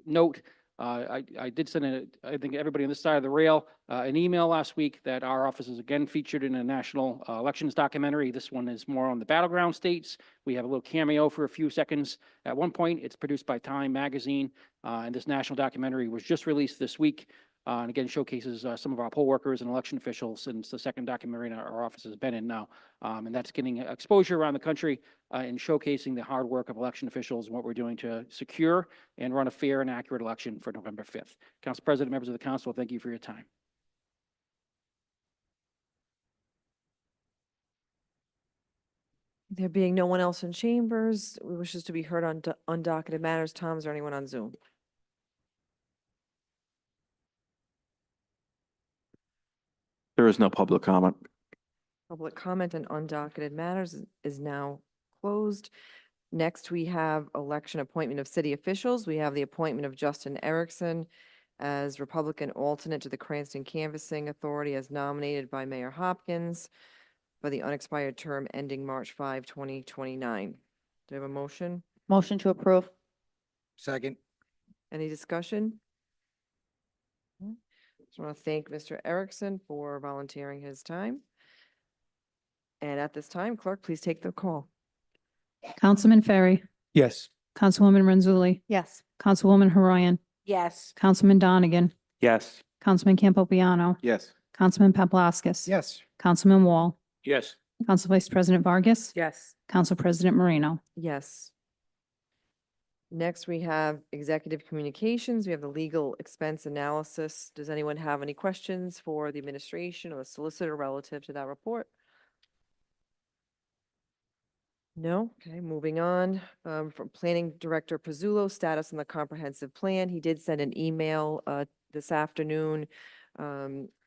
note, I did send, I think everybody on this side of the rail, an email last week that our office is again featured in a national elections documentary. This one is more on the battleground states. We have a little cameo for a few seconds. At one point, it's produced by Time Magazine, and this national documentary was just released this week. And again, showcases some of our poll workers and election officials, and it's the second documentary our office has been in now. And that's getting exposure around the country and showcasing the hard work of election officials and what we're doing to secure and run a fair and accurate election for November 5th. Council President, members of the council, thank you for your time. There being no one else in chambers, who wishes to be heard on undocketed matters. Tom, is there anyone on Zoom? There is no public comment. Public comment on undocketed matters is now closed. Next, we have election appointment of city officials. We have the appointment of Justin Erickson as Republican alternate to the Cranston Canvassing Authority as nominated by Mayor Hopkins for the unexpired term ending March 5, 2029. Do you have a motion? Motion to approve. Second. Any discussion? Just want to thank Mr. Erickson for volunteering his time. And at this time, clerk, please take the call. Councilman Ferry, Yes. Councilwoman Renzulli, Yes. Councilwoman Haroyan, Yes. Councilman Donegan, Yes. Councilman Campopiano, Yes. Councilman Paplaskas. Yes. Councilman Wall, Yes. Council Vice President Vargas, Yes. Council President Marino. Yes. Next, we have executive communications. We have the legal expense analysis. Does anyone have any questions for the administration or the solicitor relative to that report? No? Okay, moving on. From Planning Director Pizzullo, status on the comprehensive plan. He did send an email this afternoon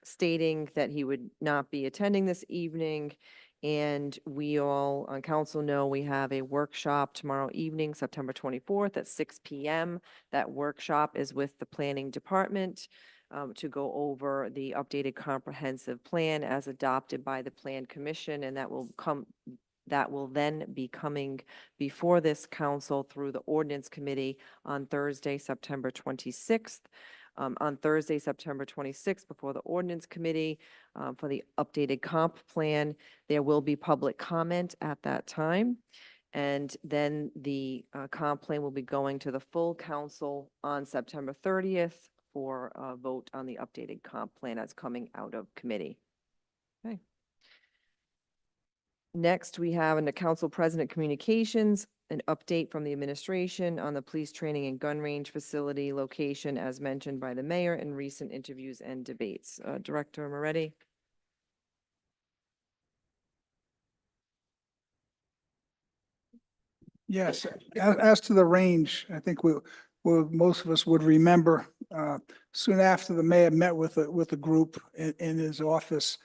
stating that he would not be attending this evening. And we all on council know we have a workshop tomorrow evening, September 24th at 6 p.m. That workshop is with the planning department to go over the updated comprehensive plan as adopted by the Plan Commission, and that will then be coming before this council through the Ordinance Committee on Thursday, September 26th. On Thursday, September 26th, before the Ordinance Committee for the updated comp plan, there will be public comment at that time. And then the comp plan will be going to the full council on September 30th for a vote on the updated comp plan as coming out of committee. Okay. Next, we have in the Council President Communications, an update from the administration on the police training and gun range facility location as mentioned by the mayor in recent interviews and debates. Director Moretti. Yes, as to the range, I think most of us would remember, soon after the mayor met with a group in his office,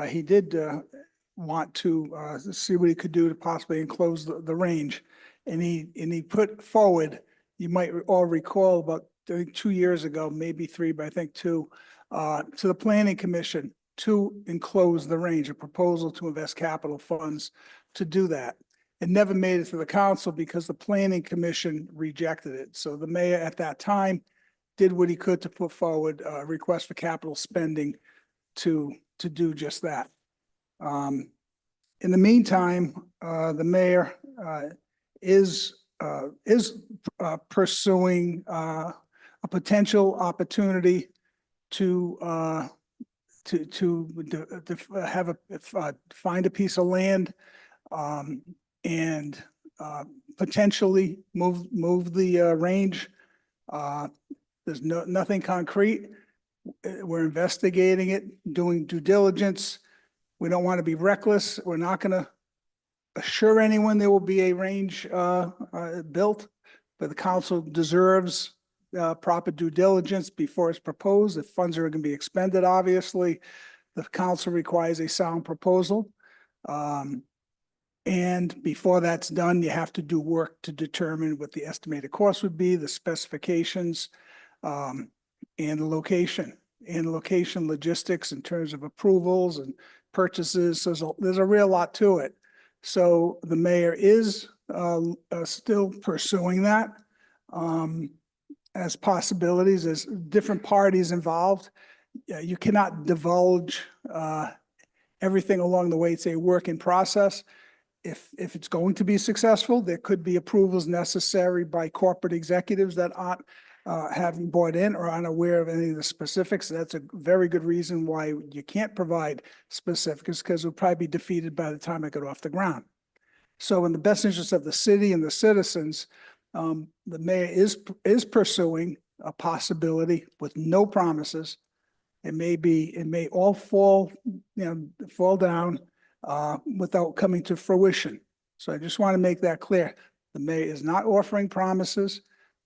he did want to see what he could do to possibly enclose the range. And he put forward, you might all recall about 2 years ago, maybe 3, but I think 2, to the Planning Commission to enclose the range, a proposal to invest capital funds to do that. It never made it to the council because the Planning Commission rejected it. So the mayor at that time did what he could to put forward a request for capital spending to do just that. In the meantime, the mayor is pursuing a potential opportunity to have find a piece of land and potentially move the range. There's nothing concrete. We're investigating it, doing due diligence. We don't want to be reckless. We're not going to assure anyone there will be a range built, but the council deserves proper due diligence before it's proposed. If funds are going to be expended, obviously, the council requires a sound proposal. And before that's done, you have to do work to determine what the estimated cost would be, the specifications, and the location. And location logistics in terms of approvals and purchases. So there's a real lot to it. So the mayor is still pursuing that as possibilities. There's different parties involved. You cannot divulge everything along the way. It's a work in process. If it's going to be successful, there could be approvals necessary by corporate executives that aren't haven't bought in or unaware of any of the specifics. That's a very good reason why you can't provide specifics, because it'll probably be defeated by the time I get off the ground. So in the best interest of the city and the citizens, the mayor is pursuing a possibility with no promises. It may all fall down without coming to fruition. So I just want to make that clear. The mayor is not offering promises,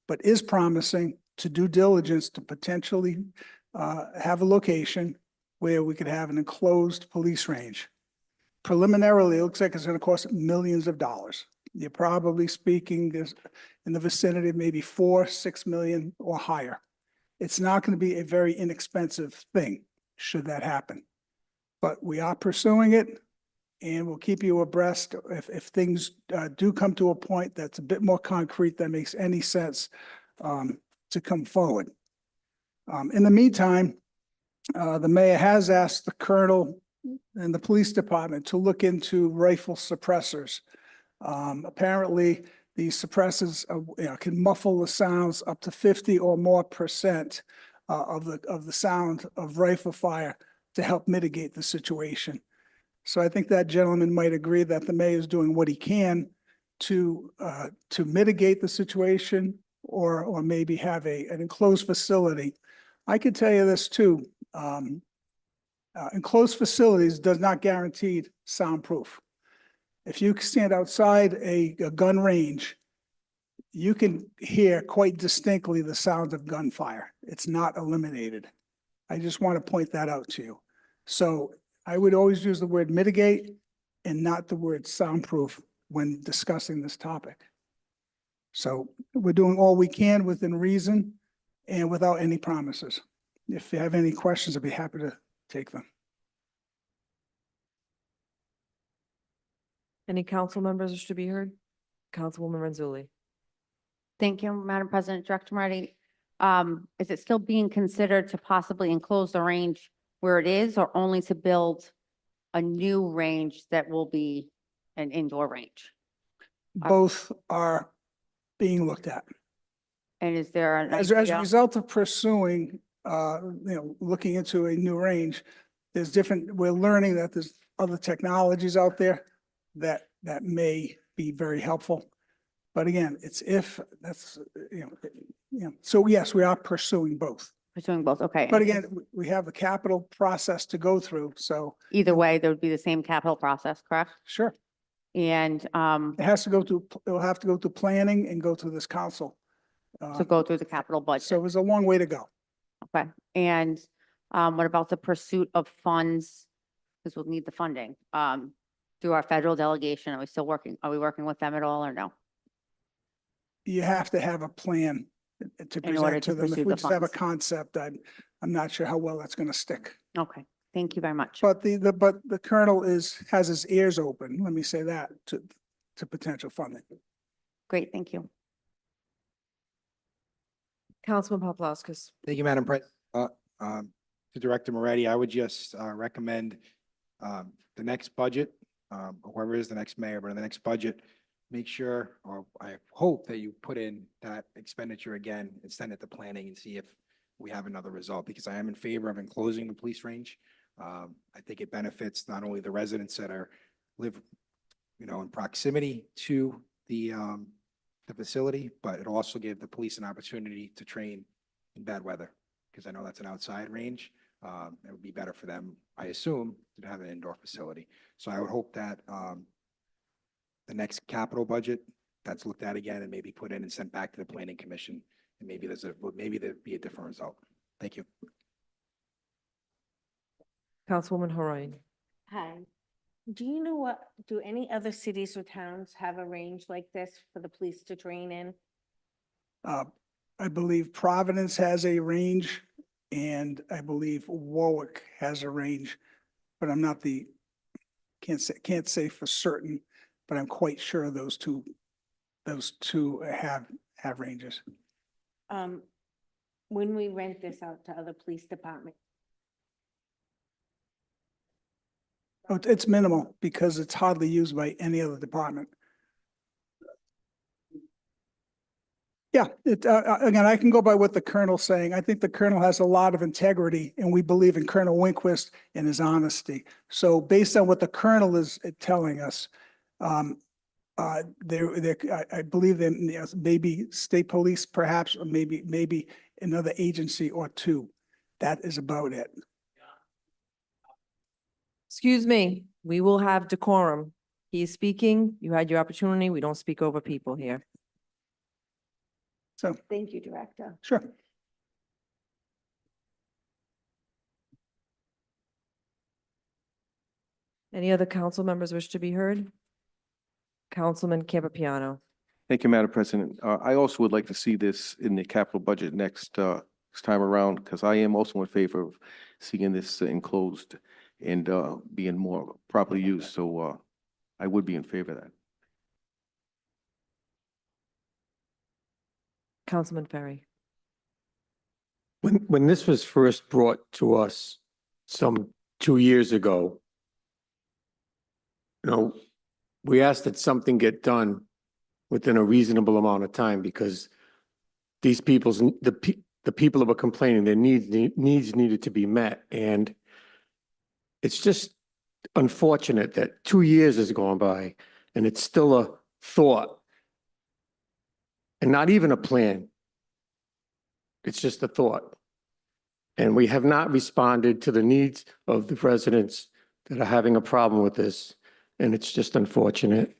but is promising to do diligence to potentially have a location where we could have an enclosed police range. Preliminarily, it looks like it's going to cost millions of dollars. You're probably speaking in the vicinity of maybe 4-6 million or higher. It's not going to be a very inexpensive thing, should that happen. But we are pursuing it, and we'll keep you abreast if things do come to a point that's a bit more concrete that makes any sense to come forward. In the meantime, the mayor has asked the colonel and the police department to look into rifle suppressors. Apparently, these suppressors can muffle the sounds up to 50 or more % of the sound of rifle fire to help mitigate the situation. So I think that gentleman might agree that the mayor is doing what he can to mitigate the situation, or maybe have an enclosed facility. I could tell you this too. Enclosed facilities does not guarantee soundproof. If you stand outside a gun range, you can hear quite distinctly the sound of gunfire. It's not eliminated. I just want to point that out to you. So I would always use the word mitigate and not the word soundproof when discussing this topic. So we're doing all we can within reason and without any promises. If you have any questions, I'd be happy to take them. Any council members wish to be heard? Councilwoman Renzulli. Thank you, Madam President. Director Moretti, is it still being considered to possibly enclose the range where it is, or only to build a new range that will be an indoor range? Both are being looked at. And is there an As a idea? result of pursuing, looking into a new range, we're learning that there's other technologies out there that may be very helpful. But again, so yes, we are pursuing both. Pursuing both, okay. But again, we have the capital process to go through, so. Either way, there would be the same capital process, correct? Sure. And It has to go through, it'll have to go through planning and go through this council. to go through the capital budget. So there's a long way to go. Okay, and what about the pursuit of funds? Because we'll need the funding through our federal delegation. Are we still working? Are we working with them at all, or no? You have to have a plan to In order present to to them. If pursue we the just have a funds. concept, I'm not sure how well that's going to stick. Okay, thank you very much. But the colonel has his ears open, let me say that, to potential funding. Great, thank you. Councilman Paplaskas. Thank you, Madam President. to Director Moretti, I would just recommend the next budget, or whoever is the next mayor, but in the next budget, make sure, or I hope that you put in that expenditure again and send it to planning and see if we have another result, because I am in favor of enclosing the police range. I think it benefits not only the residents that live, in proximity to the facility, but it also gave the police an opportunity to train in bad weather, because I know that's an outside range. It would be better for them, I assume, to have an indoor facility. So I would hope that the next capital budget, that's looked at again and maybe put in and sent back to the planning commission, and maybe there'd be a different result. Thank you. Councilwoman Horan. Hi. Do you know do any other cities or towns have a range like this for the police to train in? I believe Providence has a range, and I believe Warwick has a range, but I'm not can't say for certain, but I'm quite sure those two have ranges. When we rent this out to other police departments, Oh, it's minimal because it's hardly used by any other department. Yeah, again, I can go by what the colonel's saying. I think the colonel has a lot of integrity, and we believe in Colonel Winquist and his honesty. So based on what the colonel is telling us, I believe that maybe state police, perhaps, or maybe another agency or two. That is about it. Excuse me, we will have decorum. He is speaking. You had your opportunity. We don't speak over people here. So, thank you, Director. sure. Any other council members wish to be heard? Councilman Campapiano. Thank you, Madam President. I also would like to see this in the capital budget next time around, because I am also in favor of seeing this enclosed and being more properly used. So I would be in favor of that. Councilman Ferry. When this was first brought to us some 2 years ago, we asked that something get done within a reasonable amount of time, because these the people that were complaining, their needs needed to be met. And it's just unfortunate that 2 years has gone by and it's still a thought and not even a plan. It's just a thought. And we have not responded to the needs of the residents that are having a problem with this. And it's just unfortunate.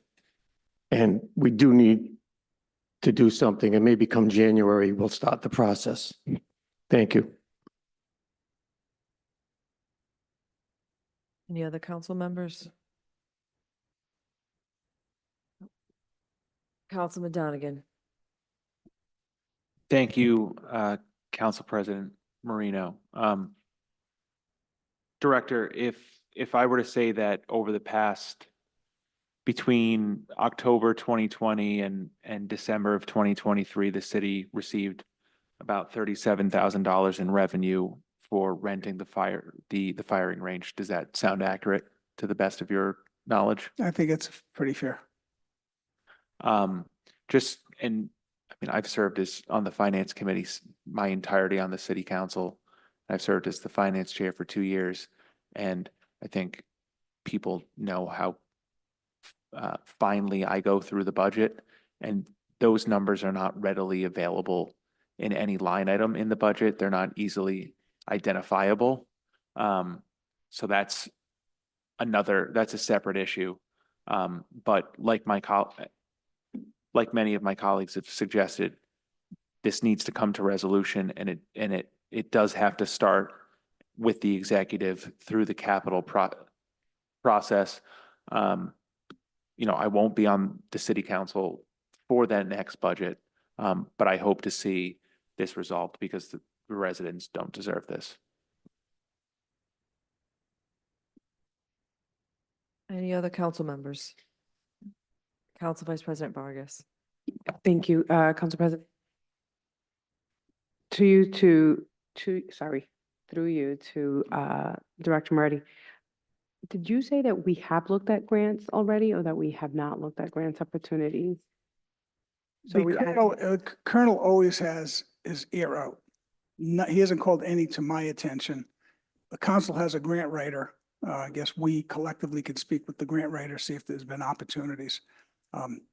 And we do need to do something, and maybe come January, we'll start the process. Thank you. Any other council members? Councilman Donegan. Thank you, Council President Marino. Director, if I were to say that over the past, between October 2020 and December of 2023, the city received about $37,000 in revenue for renting the firing range. Does that sound accurate to the best of your knowledge? I think it's pretty fair. I've served on the finance committee my entirety on the city council. I've served as the finance chair for 2 years, and I think people know how finely I go through the budget, and those numbers are not readily available in any line item in the budget. They're not easily identifiable. So that's a separate issue. But like many of my colleagues have suggested, this needs to come to resolution, and it does have to start with the executive through the capital process. I won't be on the city council for that next budget, but I hope to see this resolved, because the residents don't deserve this. Any other council members? Council Vice President Vargas. Thank you, Council President. To you, sorry. through you to Director Moretti. Did you say that we have looked at grants already or that we have not looked at grants opportunities? So The we had- Colonel always has his ear out. He hasn't called any to my attention. The council has a grant writer. I guess we collectively could speak with the grant writer, see if there's been opportunities.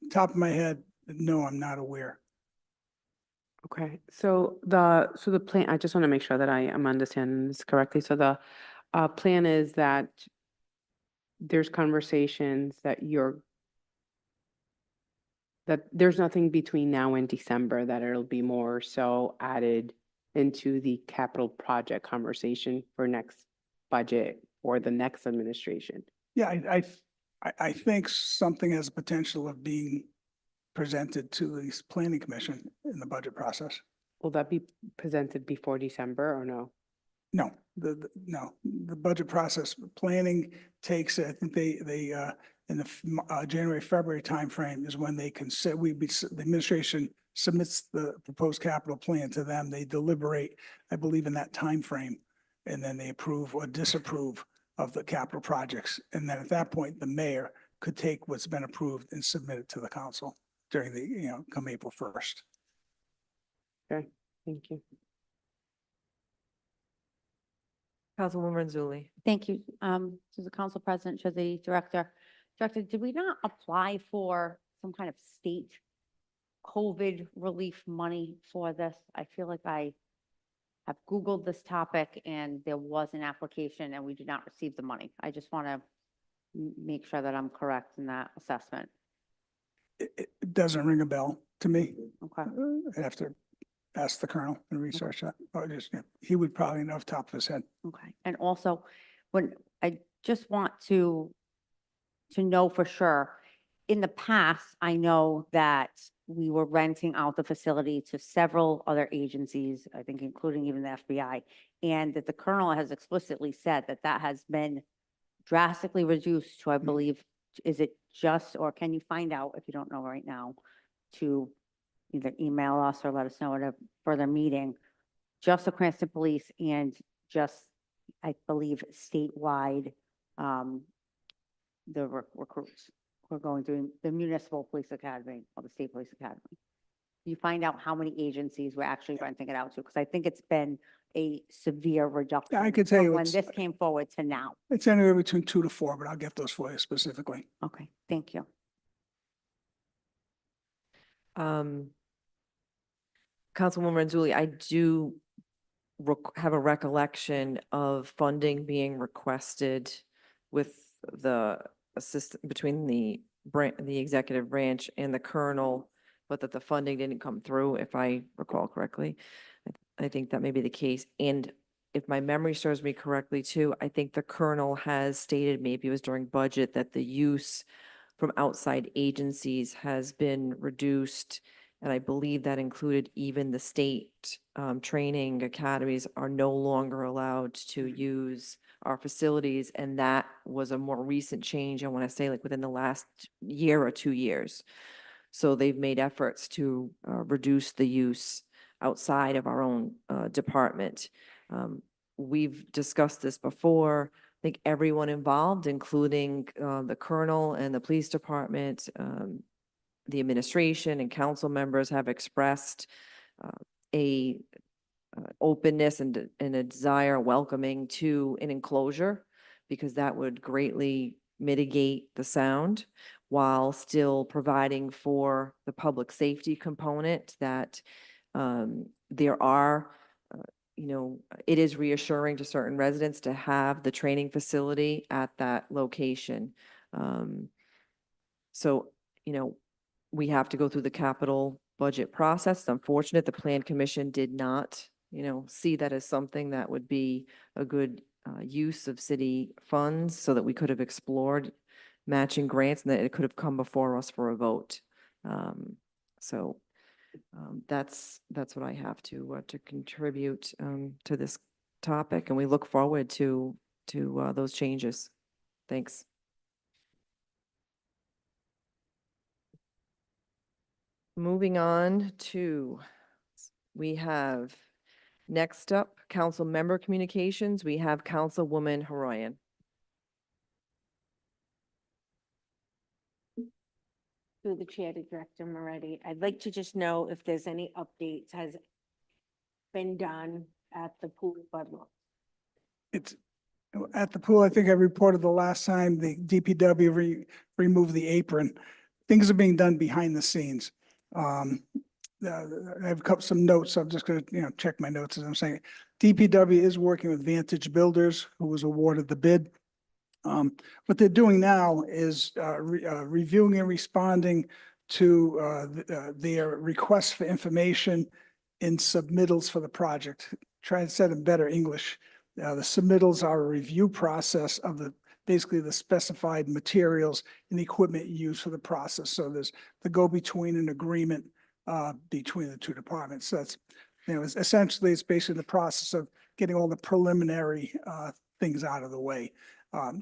Top of my head, no, I'm not aware. Okay, so the plan, I just want to make sure that I am understanding this correctly. So the plan is that there's conversations that that there's nothing between now and December, that it'll be more so added into the capital project conversation for next budget or the next administration. Yeah, I think something has the potential of being presented to the planning commission in the budget process. Will that be presented before December or no? No, no, the budget process, planning takes, I think in the January, February timeframe is when they consider, the administration submits the proposed capital plan to them. They deliberate, I believe, in that timeframe, and then they approve or disapprove of the capital projects. And then at that point, the mayor could take what's been approved and submit it to the council during the, come April 1st. Okay, thank you. Councilwoman Zuli. Thank you. To the council president, to the director. Director, did we not apply for some kind of state COVID relief money for this? I feel like I have Googled this topic and there was an application and we did not receive the money. I just want to make sure that I'm correct in that assessment. It doesn't ring a bell to me. Okay. I'd have to ask the colonel and research that. Or just, he would probably know off the top of his head. Okay. And also, when I just want to know for sure, in the past, I know that we were renting out the facility to several other agencies, I think including even the FBI, and that the colonel has explicitly said that that has been drastically reduced to, I believe, is it just, or can you find out if you don't know right now, to either email us or let us know at a further meeting, just the Cranston Police and just, I believe, statewide, the recruits. We're going through the municipal police academy or the state police academy. You find out how many agencies we're actually renting it out to, because I think it's been a severe reduction. I could tell from you when it's- this came forward to now. It's anywhere between 2 to 4, but I'll get those for you specifically. Okay, thank you. Councilwoman Zuli, I do have a recollection of funding being requested with the assistant between the executive branch and the colonel, but that the funding didn't come through, if I recall correctly. I think that may be the case. And if my memory serves me correctly too, I think the colonel has stated, maybe it was during budget, that the use from outside agencies has been reduced. And I believe that included even the state training academies are no longer allowed to use our facilities. And that was a more recent change, I want to say, like within the last year or 2 years. So they've made efforts to reduce the use outside of our own department. We've discussed this before. I think everyone involved, including the colonel and the police department, the administration and council members, have expressed a openness and a desire, welcoming to an enclosure, because that would greatly mitigate the sound while still providing for the public safety component that there are, it is reassuring to certain residents to have the training facility at that location. So, we have to go through the capital budget process. It's unfortunate the Plan Commission did not, see that as something that would be a good use of city funds, so that we could have explored matching grants and that it could have come before us for a vote. So that's what I have to contribute to this topic, and we look forward to those changes. Thanks. Moving on to, we have Next up, council member communications. We have Councilwoman Haroyan. Through the chair to Director Moretti, I'd like to just know if there's any updates, has been done at the pool budget. It's at the pool. I think I reported the last time the DPW removed the apron. Things are being done behind the scenes. I have some notes. I'm just gonna, check my notes as I'm saying. DPW is working with Vantage Builders, who was awarded the bid. What they're doing now is reviewing and responding to their requests for information in submittals for the project. Try and say it in better English. The submittals are a review process of basically the specified materials and the equipment used for the process. So there's the go-between and agreement between the two departments. So that's, essentially it's basically the process of getting all the preliminary things out of the way.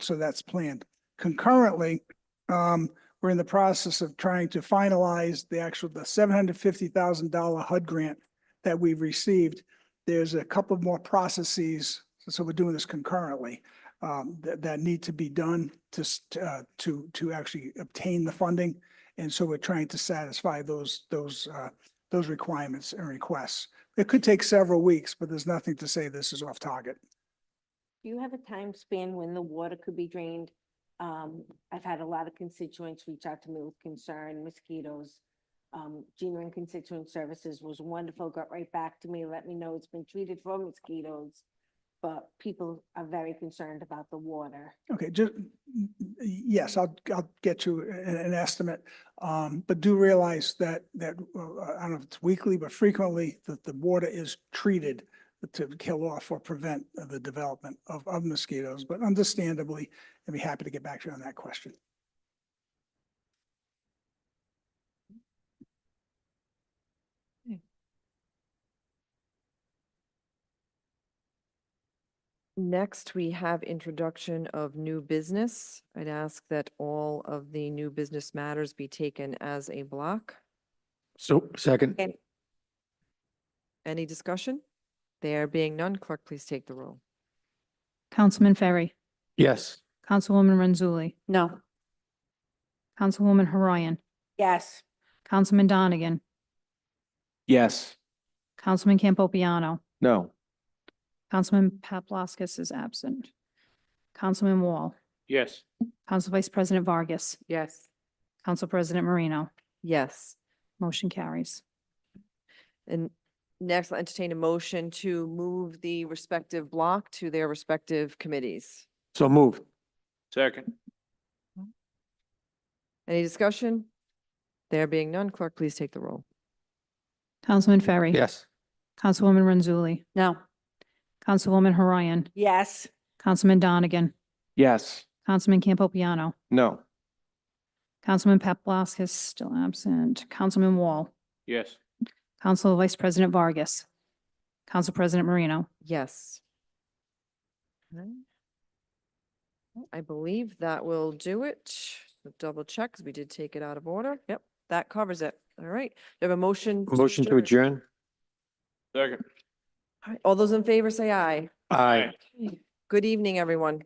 So that's planned. Concurrently, we're in the process of trying to finalize the $750,000 HUD grant that we've received. There's a couple of more processes, so we're doing this concurrently, that need to be done to actually obtain the funding. And so we're trying to satisfy those requirements and requests. It could take several weeks, but there's nothing to say this is off target. Do you have a time span when the water could be drained? I've had a lot of constituents reach out to me with concern, mosquitoes. Gina in Constituent Services was wonderful, got right back to me, let me know it's been treated for mosquitoes, but people are very concerned about the water. Okay, yes, I'll get you an estimate. But do realize that I don't know if it's weekly, but frequently that the water is treated to kill off or prevent the development of mosquitoes. But understandably, I'd be happy to get back to you on that question. Next, we have introduction of new business. I'd ask that all of the new business matters be taken as a block. So, second. Any discussion? There being none, clerk, please take the roll. Councilman Ferry, Yes. Councilwoman Renzulli, No. Councilwoman Haroyan, Yes. Councilman Donegan, Yes. Councilman Campopiano, No. Councilman Paplaskas is absent. Councilman Wall, Yes. Council Vice President Vargas, Yes. Council President Marino. Yes. Motion carries. And next, I'll entertain a motion to move the respective block to their respective committees. So moved. Second. Any discussion? There being none, clerk, please take the roll. Councilman Ferry. Yes. Councilwoman Renzulli, No. Councilwoman Haroyan, Yes. Councilman Donegan, Yes. Councilman Campopiano, No. Councilman Paplaskas still absent. Councilman Wall, Yes. Council Vice President Vargas, Council President Marino. Yes. Okay. I believe that will do it. Double check, because we did take it out of order. Yep, that covers it. All right. We have a motion. Motion to adjourn? Second. All right, all those in favor say aye. Aye. Good evening, everyone.